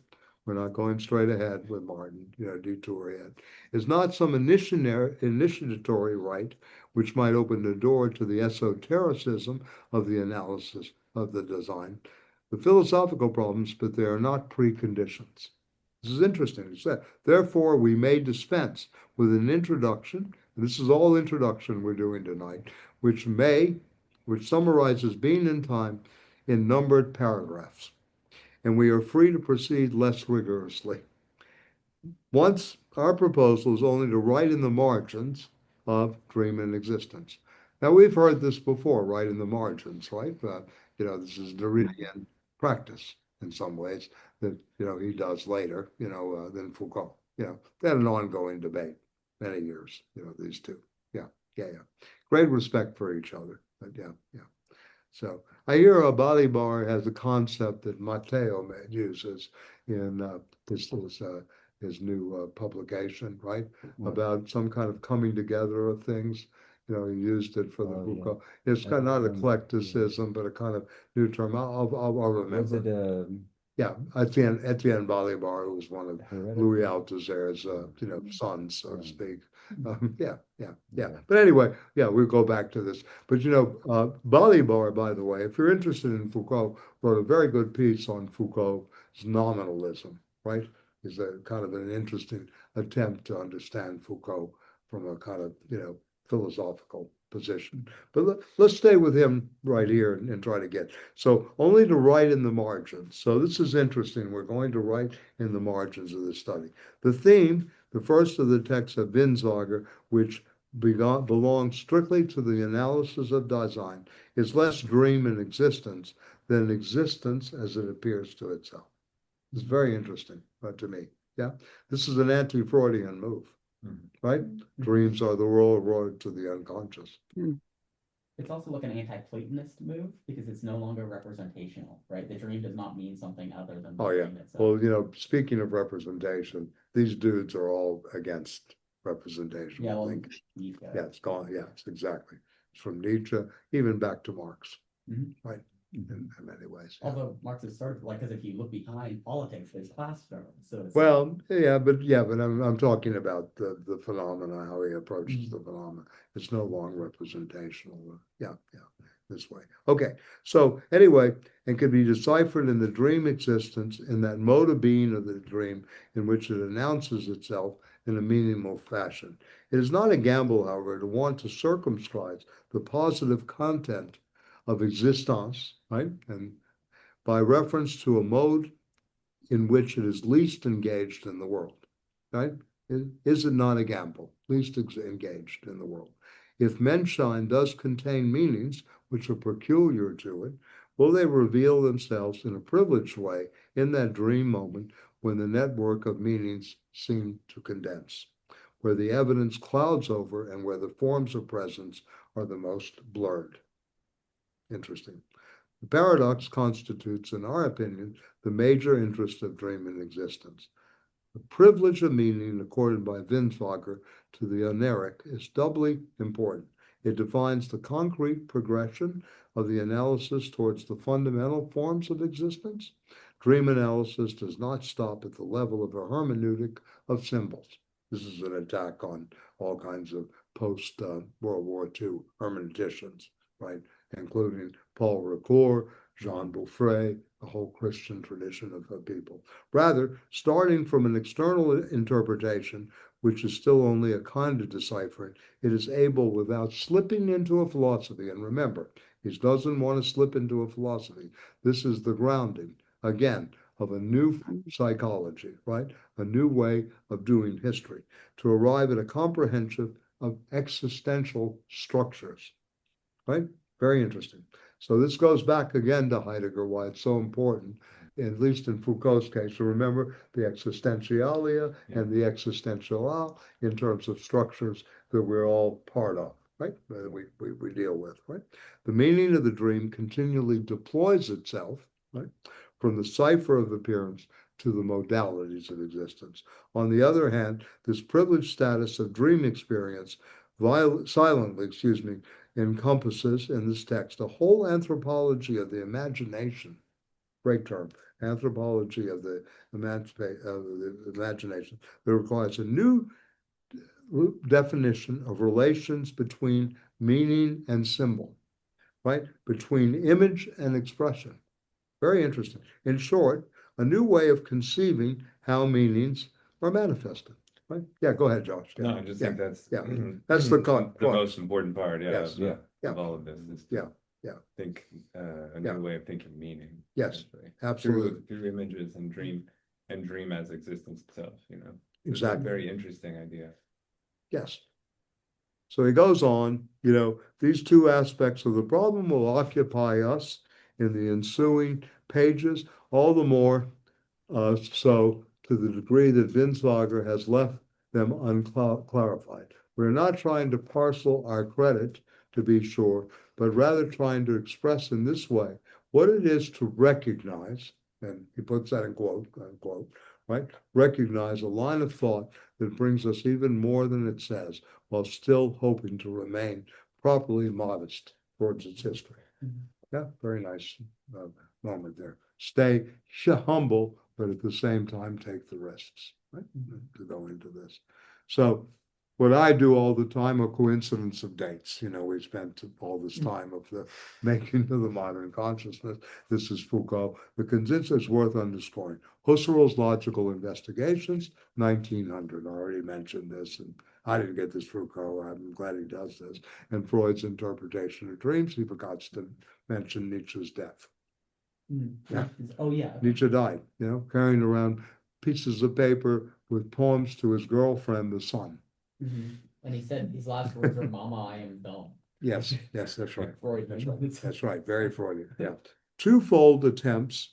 we're not going straight ahead with Martin, detour ahead, is not some initiatory rite which might open the door to the esotericism of the analysis of the design. The philosophical problems, but they are not preconditions. This is interesting. It said, therefore, we may dispense with an introduction, and this is all introduction we're doing tonight, which summarizes being in time in numbered paragraphs. And we are free to proceed less rigorously. Once our proposal is only to write in the margins of dream and existence. Now we've heard this before, right in the margins, right? This is Derridian practice in some ways that he does later, than Foucault. They had an ongoing debate many years, these two. Yeah. Great respect for each other. But yeah. So I hear Balibar has a concept that Matteo uses in his new publication, right? About some kind of coming together of things. He used it for the Foucault. Yeah. It's kind of not eclecticism, but a kind of new term. I'll remember. Was it Yeah, Etienne Balibar, who was one of Louis Althusser's, sons, so to speak. Yeah. But anyway, we'll go back to this. But Balibar, by the way, if you're interested in Foucault, wrote a very good piece on Foucault's nominalism, right? Is a kind of an interesting attempt to understand Foucault from a kind of philosophical position. But let's stay with him right here and try to get. So only to write in the margins. So this is interesting. We're going to write in the margins of the study. The theme, the first of the texts of Binswanger, which belongs strictly to the analysis of Dasein, is less dream and existence than existence as it appears to itself. It's very interesting to me. Yeah, this is an anti-Freudian move, right? Dreams are the road to the unconscious. It's also like an anti-Platonist move because it's no longer representational, right? The dream does not mean something other than the Oh yeah. dream itself. Well, you know, speaking of representation, these dudes are all against representation. Yeah, I well, think. Nietzsche. Yeah, it's gone. Yeah, it's exactly. It's from Nietzsche, even back to Marx, right? In many ways. Yeah. Although Marx is sort of like, because if you look behind politics, there's class struggle. So it's Well, yeah, but I'm talking about the phenomena, how he approaches the phenomena. It's no longer representational. Yeah, this way. Okay, so anyway, it can be deciphered in the dream existence, in that mode of being of the dream in which it announces itself in a meaningful fashion. It is not a gamble, however, to want to circumscribe the positive content of existence, right? And by reference to a mode in which it is least engaged in the world, right? Is it not a gamble? Least engaged in the world. If Menschsein does contain meanings which are peculiar to it, will they reveal themselves in a privileged way in that dream moment when the network of meanings seem to condense, where the evidence clouds over and where the forms of presence are the most blurred? Interesting. The paradox constitutes, in our opinion, the major interest of dream and existence. The privilege of meaning accorded by Binswanger to the oneric is doubly important. It defines the concrete progression of the analysis towards the fundamental forms of existence. Dream analysis does not stop at the level of a hermeneutic of symbols. This is an attack on all kinds of post-World War II hermeneuticians, right? Including Paul Ricoeur, Jean Beaufret, the whole Christian tradition of people. Rather, starting from an external interpretation, which is still only a kind of deciphering, it is able, without slipping into a philosophy, and remember, he doesn't want to slip into a philosophy. This is the grounding, again, of a new psychology, right? A new way of doing history, to arrive at a comprehension of existential structures, right? Very interesting. So this goes back again to Heidegger, why it's so important, at least in Foucault's case, to remember the existentialia and the existential in terms of structures that we're all part of, right? That we deal with, right? The meaning of the dream continually deploys itself, right, from the cipher of appearance to the modalities of existence. On the other hand, this privileged status of dream experience silently, encompasses in this text a whole anthropology of the imagination. Great term, anthropology of the imagination, that requires a new definition of relations between meaning and symbol, right? Between image and expression. Very interesting. In short, a new way of conceiving how meanings are manifested. Right? Yeah, go ahead, Josh. No, I just think that's that's the most important part. Yes. Of all of this is to think a new way of thinking meaning. Yes, absolutely. Through images and dream as existence itself. You know, exactly. It's a very interesting idea. Yes. So he goes on. You know, these two aspects of the problem will occupy us in the ensuing pages, all the more so to the degree that Binswanger has left them unclarified. We're not trying to parcel our credit, to be sure, but rather trying to express in this way what it is to recognize, and he puts that in quote, unquote, right? Recognize a line of thought that brings us even more than it says, while still hoping to remain properly modest towards its history. Yeah, very nice moment there. Stay humble, but at the same time, take the risks, right? To go into this. So what I do all the time are coincidence of dates. You know, we spent all this time of the making of the modern consciousness. This is Foucault. The consensus is worth underscoring. Husserl's Logical Investigations, 1900. I already mentioned this, and I didn't get this Foucault. I'm glad he does this. And Freud's interpretation of dreams. He forgot to mention Nietzsche's death. Yeah. Oh yeah. Nietzsche died, carrying around pieces of paper with poems to his girlfriend, the sun. And he said his last words were, "Mama, I am dumb." Yes, that's right. Freud. That's right. Very Freudian. Yeah. Twofold attempts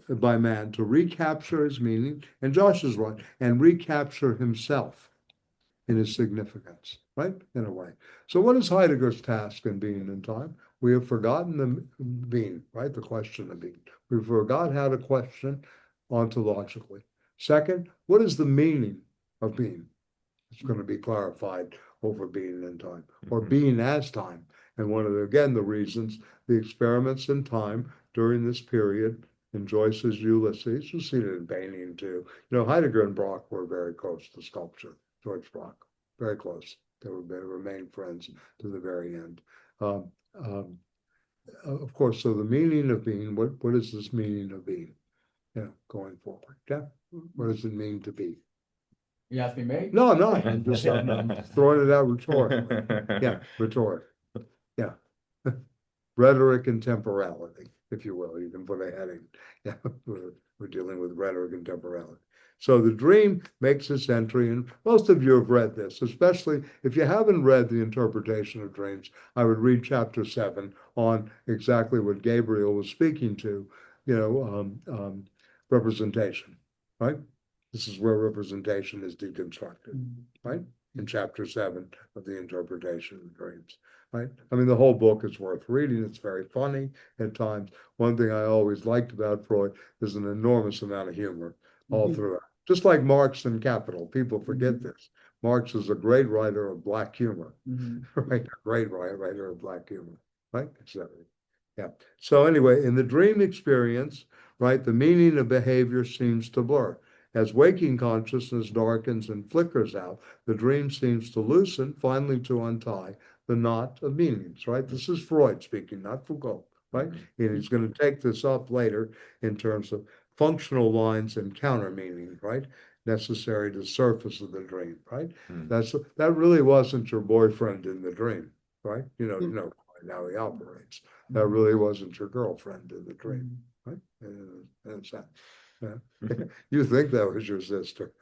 by man to recapture his meaning, and Josh is right, and recapture himself in his significance, right? In a way. So what is Heidegger's task in Being and Time? We have forgotten the being, right? The question of being. We forgot how to question ontologically. Second, what is the meaning of being? It's going to be clarified over Being and Time, or being as time. And one of the reasons, the experiments in time during this period in Joyce's Ulysses, you see it in painting too. Heidegger and Brock were very close to sculpture, George Brock, very close. They remained friends to the very end. Of course, so the meaning of being, what is this meaning of being, going forward? Yeah, what does it mean to be? You asking me? No, I'm not. I'm just I'm throwing it out rhetorically. Yeah, rhetoric. Yeah. Rhetoric and temporality, if you will. You can put a heading. Yeah, we're dealing with rhetoric and temporality. So the dream makes its entry, and most of you have read this, especially if you haven't read the interpretation of dreams. I would read chapter 7 on exactly what Gabriel was speaking to, representation, right? This is where representation is deconstructed, right? In chapter 7 of the interpretation of dreams, right? I mean, the whole book is worth reading. It's very funny at times. One thing I always liked about Freud is an enormous amount of humor all throughout. Just like Marx in Capital. People forget this. Marx is a great writer of black humor, right? A great writer of black humor, right? Exactly. Yeah. So anyway, in the dream experience, right, the meaning of behavior seems to blur. As waking consciousness darkens and flickers out, the dream seems to loosen, finally to untie the knot of meanings, right? This is Freud speaking, not Foucault, right? And he's going to take this up later in terms of functional lines and counter meaning, right? Necessary to the surface of the dream, right? That really wasn't your boyfriend in the dream, right? You know how he operates. That really wasn't your girlfriend in the dream, right? And it's that. Yeah. You think that was your sister.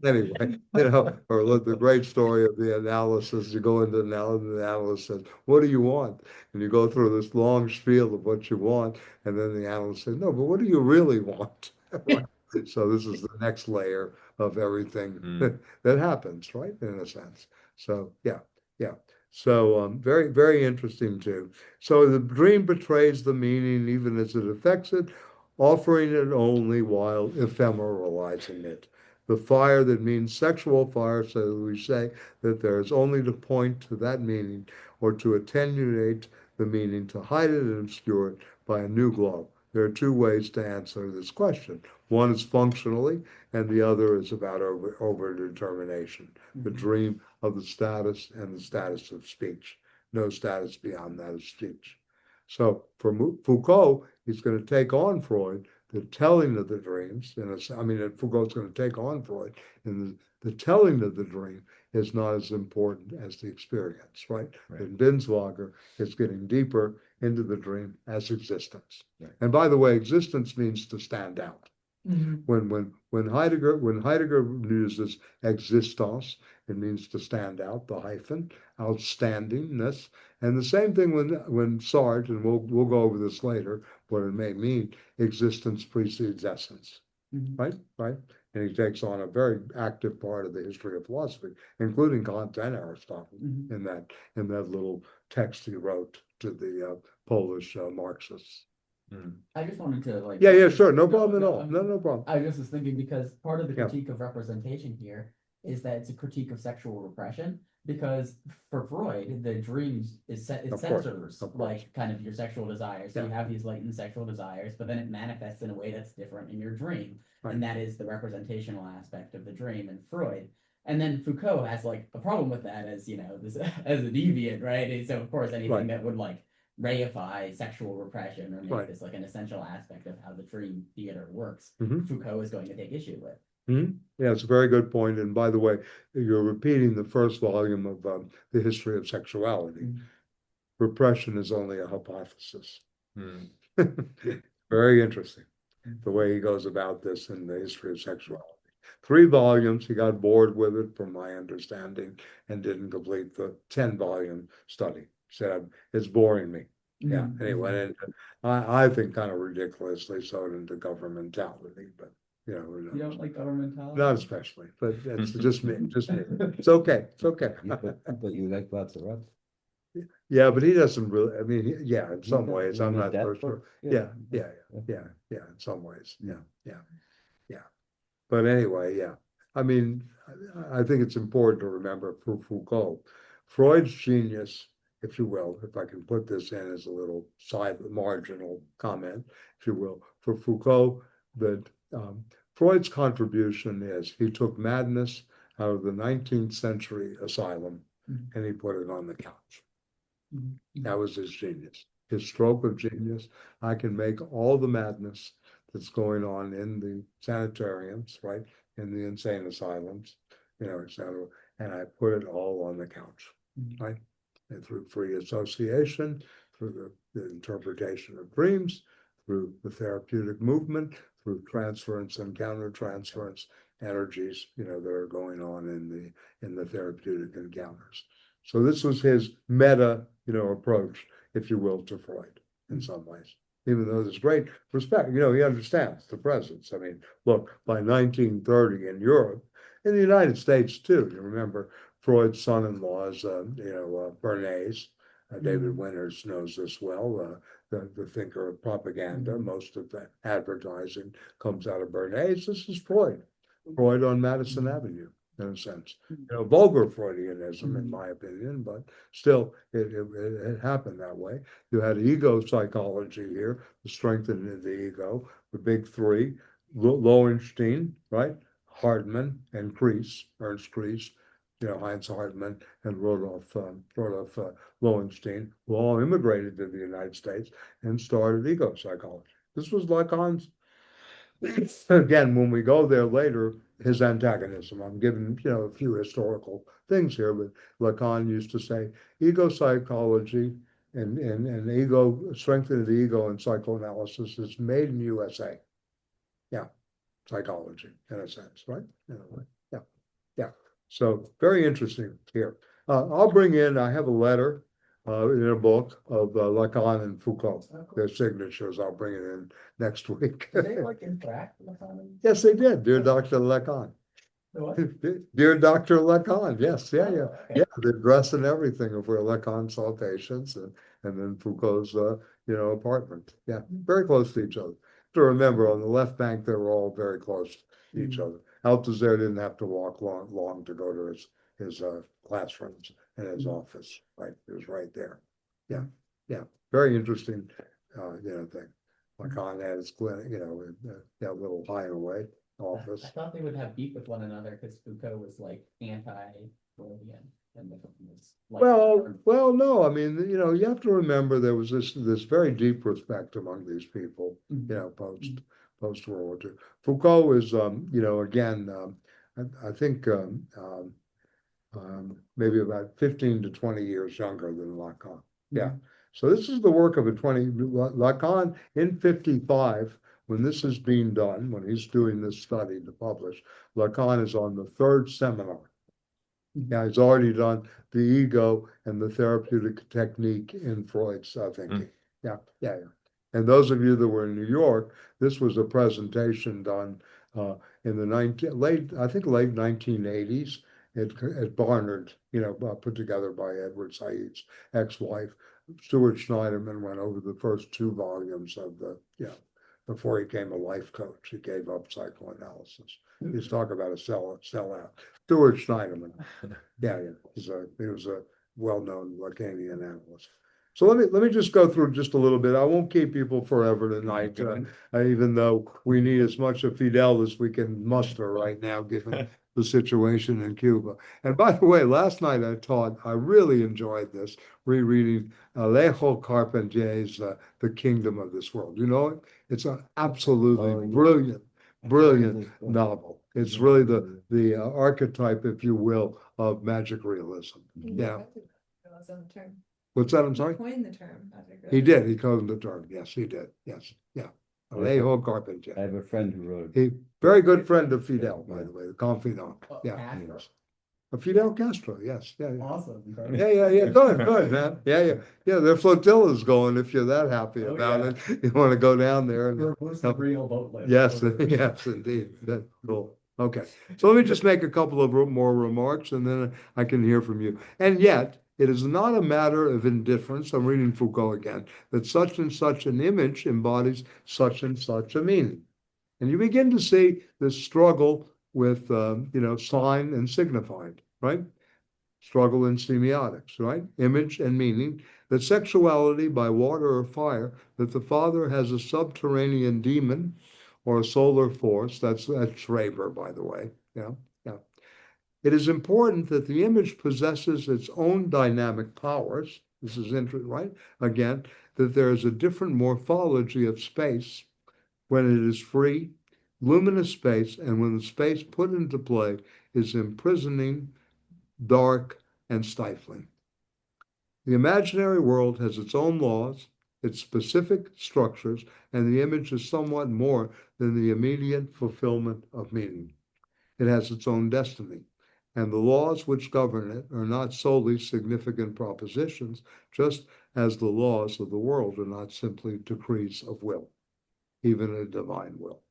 Anyway, or look, the great story of the analysis, you go into the analysis, what do you want? And you go through this long spiel of what you want, and then the analyst says, no, but what do you really want? So this is the next layer of everything that happens, right? In a sense. So yeah. So very, very interesting too. So the dream betrays the meaning even as it affects it, offering it only while ephemeralizing it. The fire that means sexual fire, so we say that there is only to point to that meaning or to attenuate the meaning, to hide it and obscure it by a new glow. There are two ways to answer this question. One is functionally, and the other is about over-determination, the dream of the status and the status of speech. No status beyond that of speech. So for Foucault, he's going to take on Freud, the telling of the dreams. Foucault's going to take on Freud, and the telling of the dream is not as important as the experience, right? And Binswanger is getting deeper into the dream as existence. Right. And by the way, existence means to stand out. When Heidegger uses existence, it means to stand out, the hyphen, outstandingness. And the same thing when Sartre, and we'll go over this later, what it may mean, existence precedes essence. Right? And he takes on a very active part of the history of philosophy, including Kant and Aristotle, in that little text he wrote to the Polish Marxists. I just wanted to Yeah, sure, no problem at all. No problem. I just was thinking, because part of the critique of representation here is that it's a critique of sexual repression, because for Freud, the dreams it censors like kind of your sexual desires. So you have these latent sexual desires, but then it manifests in a way that's different in your dream. And that is the representational aspect of the dream in Freud. And then Foucault has a problem with that as, this as a deviant, right? And so of course anything that would reify sexual repression or make this an essential aspect of how the dream theater works, Foucault is going to take issue with. Yeah, it's a very good point. And by the way, you're repeating the first volume of The History of Sexuality. Repression is only a hypothesis. Very interesting, the way he goes about this in The History of Sexuality. 3 volumes, he got bored with it, from my understanding, and didn't complete the 10-volume study. Said, it's boring me. Yeah, and he went into, I think, kind of ridiculously so, into governmentality, but you know, who knows? You don't like governmentality? Not especially, but it's just me, just me. It's okay, it's okay. But you like lots of rest. Yeah, but he doesn't really, I mean, yeah, in some ways, I'm not That so sure. book? Yeah, in some ways, yeah. But anyway, yeah, I mean, I think it's important to remember for Foucault, Freud's genius, if you will, if I can put this in as a little side marginal comment, if you will, for Foucault, that Freud's contribution is he took madness out of the 19th century asylum and he put it on the couch. That was his genius, his stroke of genius. I can make all the madness that's going on in the sanitariums, right, in the insane asylums, you know, et cetera, and I put it all on the couch, right? And through free association, through the interpretation of dreams, through the therapeutic movement, through transference and countertransference energies, you know, that are going on in the therapeutic encounters. So this was his meta, you know, approach, if you will, to Freud in some ways. Even though there's great respect, you know, he understands the presence. I mean, look, by 1930 in Europe, in the United States too, you remember Freud's son-in-law is, Bernays. David Winters knows this well, the thinker of propaganda. Most of the advertising comes out of Bernays. This is Freud on Madison Avenue, in a sense. You know, vulgar Freudianism, in my opinion, but still, it happened that way. You had ego psychology here, the strengthening of the ego, the big 3, Lowenstein, right? Hartmann and Ernst Kreis, you know, Heinz Hartmann and Rudolf Lowenstein, who all immigrated to the United States and started ego psychology. This was Lacan's, again, when we go there later, his antagonism. I'm giving, you know, a few historical things here, but Lacan used to say ego psychology and ego, strengthening the ego and psychoanalysis is made in USA. Yeah, psychology in a sense, right? In a way. Yeah. So very interesting here. I'll bring in, I have a letter in a book of Lacan and Foucault. Their signatures, I'll bring it in next week. Did they like interact with Lacan? Yes, they did. Dear Dr. Lacan. Dear Dr. Lacan, yes, yeah. The dress and everything of where Lacan saw patients and then Foucault's, apartment. Yeah, very close to each other. To remember, on the left bank, they were all very close to each other. Althusser didn't have to walk long to go to his classrooms and his office, right? It was right there. Yeah. Very interesting, thing. Lacan had his clinic, that little hideaway office. I thought they would have beef with one another because Foucault was like anti-Freudian and was like, well, no. I mean, you have to remember there was this very deep respect among these people, post World War II. Foucault is, again, I think maybe about 15 to 20 years younger than Lacan. Yeah. So this is the work of Lacan in 55. When this is being done, when he's doing this study to publish, Lacan is on the 3rd seminar. Yeah, he's already done the ego and the therapeutic technique in Freud's thinking. Yeah. And those of you that were in New York, this was a presentation done in the late 1980s at Barnard, put together by Edward Said's ex-wife. Stuart Schneiderman went over the first 2 volumes of before he became a life coach. He gave up psychoanalysis. He's talking about a sellout. Stuart Schneiderman. Yeah. He was a well-known Lacanian analyst. So let me just go through just a little bit. I won't keep people forever tonight, even though we need as much of Fidel as we can muster right now, given the situation in Cuba. And by the way, last night I really enjoyed this, rereading Alejo Carpentier's The Kingdom of This World. You know it? It's an absolutely brilliant novel. It's really the archetype, if you will, of magic realism. Yeah. Term. What's that? I'm sorry? Coined the term. He did. He coined the term. Yes, he did. Yes. Yeah. Alejo Carpenter. I have a friend who wrote. He very good friend of Fidel, by the way, the confidant. Yeah. Castro. Fidel Castro. Yes. Yeah. Yeah. Awesome. Yeah. Good, man. Yeah. Their flotilla's going if you're that happy about it. You want to go down there and real boat lift. yes, yes, indeed. That's cool. Okay. So let me just make a couple of more remarks and then I can hear from you. And yet, it is not a matter of indifference, I'm reading Foucault again, that such and such an image embodies such and such a meaning. And you begin to see this struggle with, sign and signified, right? Struggle in semiotics, right? Image and meaning, that sexuality by water or fire, that the father has a subterranean demon or a solar force, that's Schreber, by the way, yeah. It is important that the image possesses its own dynamic powers. This is interesting, right? Again, that there is a different morphology of space when it is free, luminous space, and when the space put into play is imprisoning, dark, and stifling. The imaginary world has its own laws, its specific structures, and the image is somewhat more than the immediate fulfillment of meaning. It has its own destiny. And the laws which govern it are not solely significant propositions, just as the laws of the world are not simply decrees of will, even a divine will.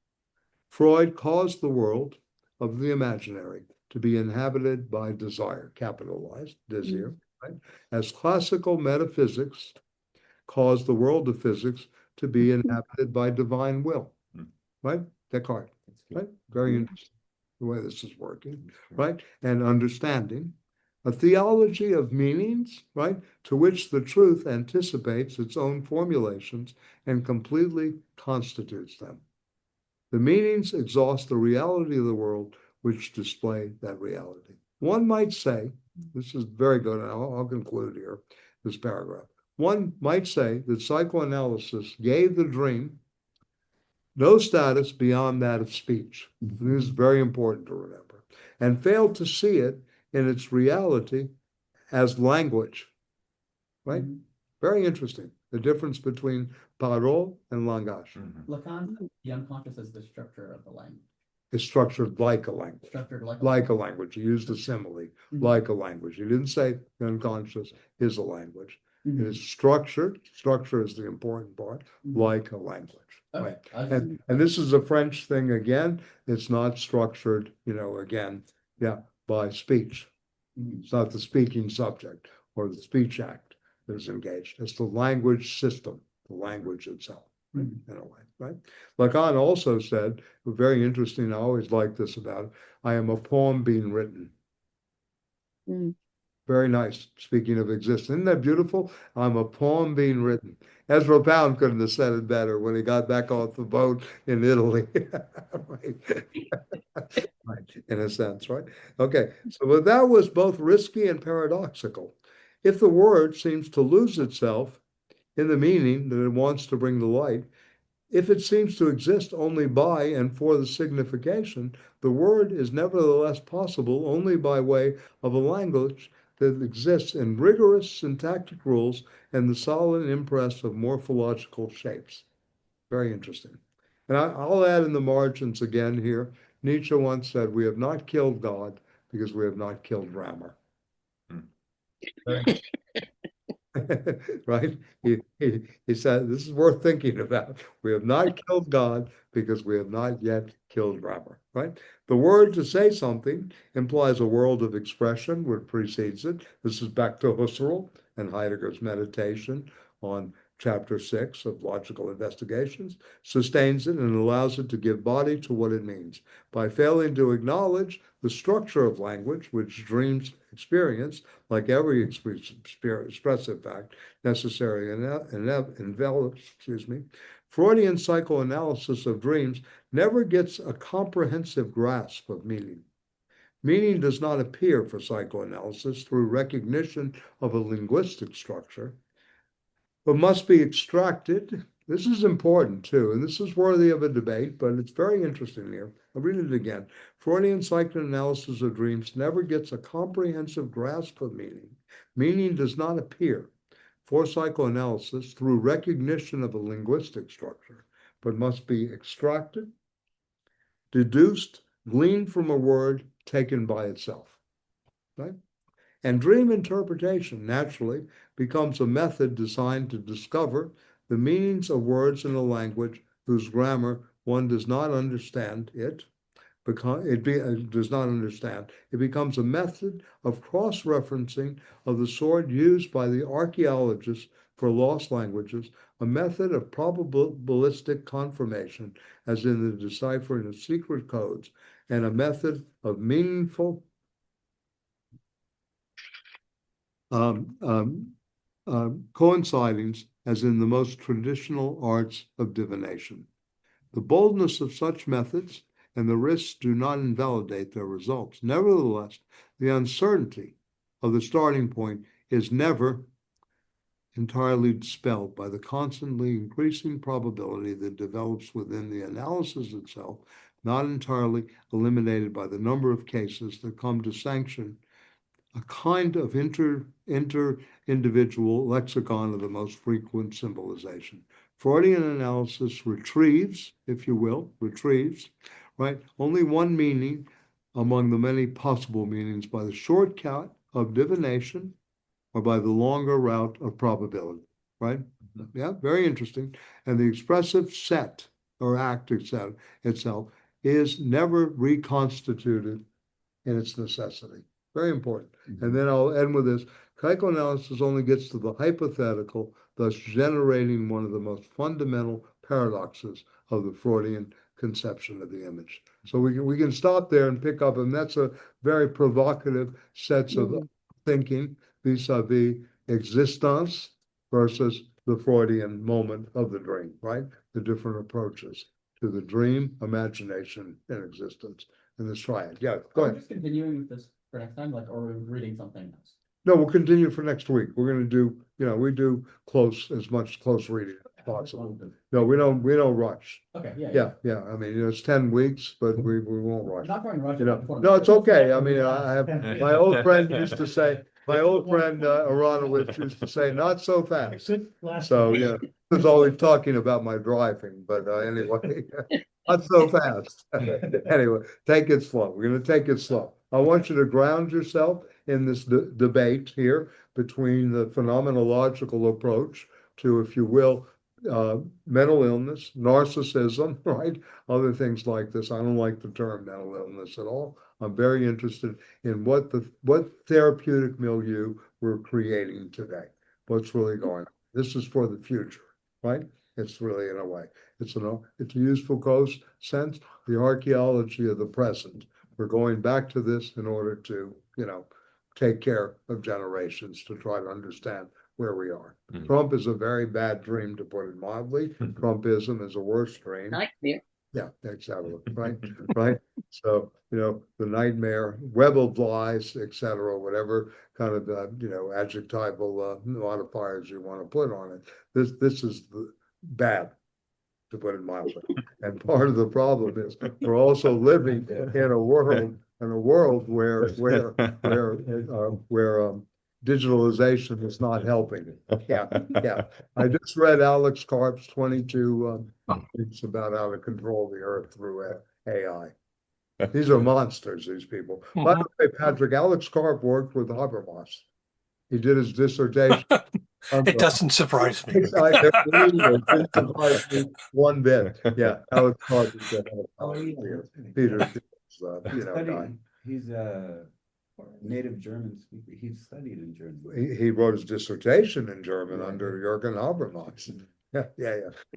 Freud caused the world of the imaginary to be inhabited by desire, capitalized, desire, right? As classical metaphysics caused the world of physics to be inhabited by divine will, right? Descartes, right? Very interesting. The way this is working, right? And understanding a theology of meanings, right? To which the truth anticipates its own formulations and completely constitutes them. The meanings exhaust the reality of the world, which display that reality. One might say, this is very good, and I'll conclude here, this paragraph. One might say that psychoanalysis gave the dream no status beyond that of speech. This is very important to remember. And failed to see it in its reality as language, right? Very interesting. The difference between parole and langage. Lacan, the unconscious is the structure of the language. It's structured like a language. Structured like a language. He used a simile, like a language. He didn't say the unconscious is a language. It is structured. Structure is the important part, like a language. Okay. Right. And this is a French thing again. It's not structured, again, by speech. It's not the speaking subject or the speech act that is engaged. It's the language system, the language itself, in a way, right? Lacan also said, very interesting, I always like this about it, I am a poem being written. Very nice, speaking of existence. Isn't that beautiful? I'm a poem being written. Ezra Pound couldn't have said it better when he got back off the boat in Italy. Right, in a sense, right? Okay, so but that was both risky and paradoxical. If the word seems to lose itself in the meaning that it wants to bring to light, if it seems to exist only by and for the signification, the word is nevertheless possible only by way of a language that exists in rigorous syntactic rules and the solid impress of morphological shapes. Very interesting. And I'll add in the margins again here, Nietzsche once said, we have not killed God because we have not killed grammar. Right? He said, this is worth thinking about. We have not killed God because we have not yet killed grammar, right? The word to say something implies a world of expression which precedes it. This is back to Husserl and Heidegger's meditation on chapter 6 of Logical Investigations, sustains it and allows it to give body to what it means. By failing to acknowledge the structure of language, which dreams experience, like every expressive fact necessary envelops, Freudian psychoanalysis of dreams never gets a comprehensive grasp of meaning. Meaning does not appear for psychoanalysis through recognition of a linguistic structure, but must be extracted This is important too, and this is worthy of a debate, but it's very interesting here. I'll read it again. Freudian psychoanalysis of dreams never gets a comprehensive grasp of meaning. Meaning does not appear for psychoanalysis through recognition of a linguistic structure, but must be extracted, deduced, gleaned from a word taken by itself, right? And dream interpretation naturally becomes a method designed to discover the meanings of words in a language whose grammar one does not understand does not understand. It becomes a method of cross-referencing of the sort used by the archaeologists for lost languages, a method of probabilistic confirmation, as in the deciphering of secret codes, and a method of meaningful coincidings, as in the most traditional arts of divination. The boldness of such methods and the risks do not invalidate their results. Nevertheless, the uncertainty of the starting point is never entirely dispelled by the constantly increasing probability that develops within the analysis itself, not entirely eliminated by the number of cases that come to sanction a kind of inter-individual lexicon of the most frequent symbolization. Freudian analysis retrieves, if you will, right, only one meaning among the many possible meanings by the shortcut of divination or by the longer route of probability, right? Yeah, very interesting. And the expressive set or act itself is never reconstituted in its necessity. Very important. And then I'll end with this. Psychoanalysis only gets to the hypothetical, thus generating one of the most fundamental paradoxes of the Freudian conception of the image. So we can stop there and pick up, and that's a very provocative sets of thinking vis-a-vis existence versus the Freudian moment of the dream, right? The different approaches to the dream, imagination, and existence in this triad. Yeah, go ahead. Just continuing with this for next time, like, or are we reading something else? No, we'll continue for next week. We're going to do, we do as much close reading as possible. No, we don't rush. Okay, Yeah. I mean, it's 10 weeks, but we won't rush. Not going to rush. No, it's okay. I mean, I have my old friend Aronowitz used to say, not so fast. So, yeah, he was always talking about my driving, but anyway, not so fast. Anyway, take it slow. We're going to take it slow. I want you to ground yourself in this debate here between the phenomenological approach to, if you will, mental illness, narcissism, right? Other things like this. I don't like the term mental illness at all. I'm very interested in what therapeutic milieu we're creating today. What's really going on? This is for the future, right? It's really, in a way, to use Foucault's sense, the archaeology of the present. We're going back to this in order to, take care of generations to try to understand where we are. Mm-hmm. Trump is a very bad dream, to put it mildly. Trumpism is a worse dream. Nightmare. Yeah, exactly. Right. So, the nightmare, web of lies, etc., whatever kind of, adjectival modifiers you want to put on it. This is bad, to put it mildly. And part of the problem is we're also living in a world where digitalization is not helping. Yeah. I just read Alex Karp's 22 it's about how to control the earth through AI. These are monsters, these people. By the way, Patrick, Alex Karp worked with Habermas. He did his dissertation. It doesn't surprise me. It surprised me one bit. Yeah, Alex Karp is Peter, guy. He's a native German speaker. He's studied in German. He wrote his dissertation in German under Jürgen Habermas. Yeah.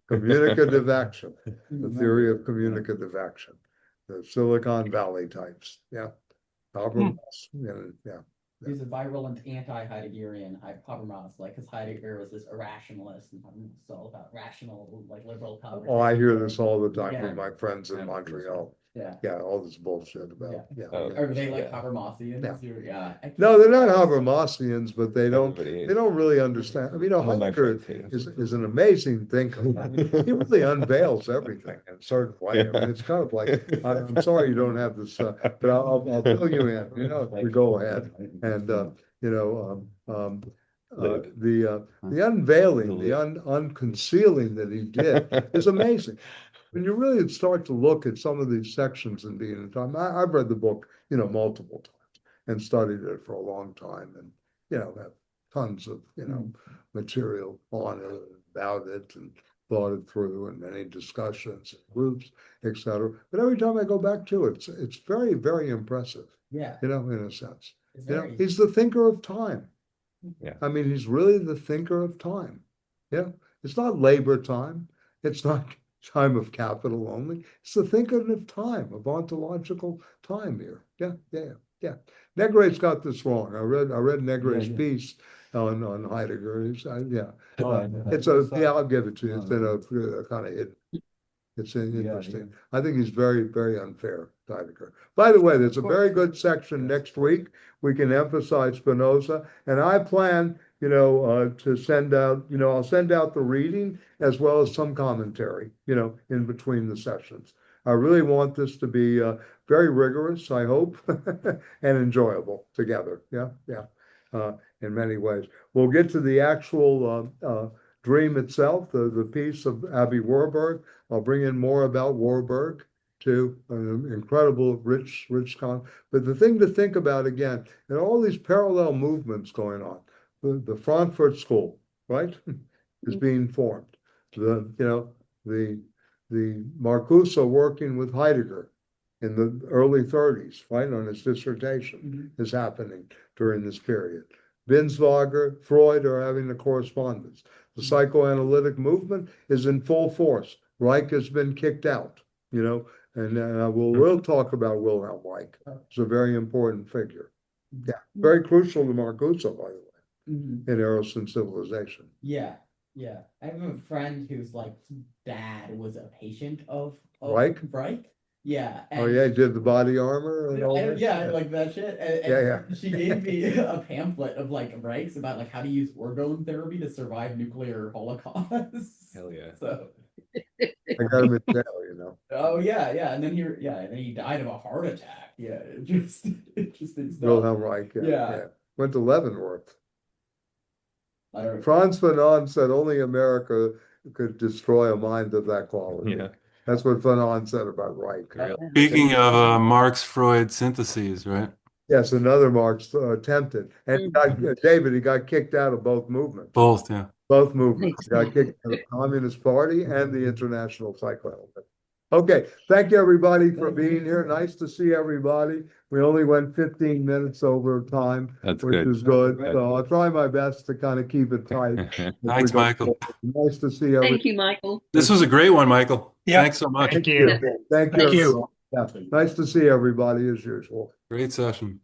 Communicative action, the theory of communicative action, the Silicon Valley types. Yeah, Habermas. Yeah. He's a virulent anti-Heideggerian Habermas, because Heidegger was this irrationalist, and it's all about rational, liberal conversation. Oh, I hear this all the time from my friends in Montreal. Yeah, all this bullshit about, yeah. Are they like Yeah. Habermasians? Yeah. Yeah. No, they're not Habermasians, but they don't Everybody is. really understand. I mean, All my Heidegger friends hate is an amazing thinker. He really unveils everything in a certain way. I mean, it's kind of like, I'm sorry you don't have this, but I'll fill you in, we go ahead. And, the unveiling, the unconcealing that he did is amazing. When you really start to look at some of these sections in Being and Time, I've read the book, multiple times and studied it for a long time, and have tons of material on it, about it, and thought it through, and many discussions, groups, etc. But every time I go back to it, it's very, very impressive. Yeah. In a sense, It's very- he's the thinker of time. Yeah. I mean, he's really the thinker of time. Yeah, it's not labor time. It's not time of capital only. It's the thinking of time, of ontological time here. Yeah. Negre's got this wrong. I read Negre's piece on Heidegger. I'll give it to you. It's in a kind of hidden. It's interesting. I think he's very, very unfair, Heidegger. By the way, there's a very good section next week. We can emphasize Spinoza, and I plan, to send out, I'll send out the reading as well as some commentary, in between the sessions. I really want this to be very rigorous, I hope, and enjoyable together. Yeah. In many ways. We'll get to the actual dream itself, the piece of Abby Warburg. I'll bring in more about Warburg too, an incredible, rich but the thing to think about again, and all these parallel movements going on, the Frankfurt School, right, is being formed. The Marcuse working with Heidegger in the early 30s, right, on his dissertation is happening during this period. Binswanger, Freud are having a correspondence. The psychoanalytic movement is in full force. Reich has been kicked out, and we'll talk about Wilhelm Reich. It's a very important figure. Yeah, very crucial to Marcuse, by the way, in Eros and Civilization. Yeah. I have a friend whose dad was a patient of Reich? Yeah. Oh yeah, he did the body armor and all that. Yeah, like that shit. And she gave me a pamphlet of Reich's about how to use orgone therapy to survive nuclear holocausts. Hell yeah. So I got him in jail, Oh yeah, and then he died of a heart attack. Yeah, interesting stuff. Wilhelm Reich, yeah. Went to Leavenworth. I don't know. Franz Fanon said only America could destroy a mind of that quality. Yeah. That's what Fanon said about Reich. Speaking of Marx-Freud syntheses, right? Yes, another Marx attempted. And David, he got kicked out of both movements. Both, yeah. Both movements. He got kicked out of the Communist Party and the International Psychoanalysis. Okay, thank you everybody for being here. Nice to see everybody. We only went 15 minutes over time, which is good. So I'll try my best to kind of keep it tight. Thanks, Michael. Nice to see everybody. Thank you, Michael. This was a great one, Michael. Yeah. Thanks so much. Thank you. Thank you. Thank you. Yeah. Nice to see everybody as usual. Great session.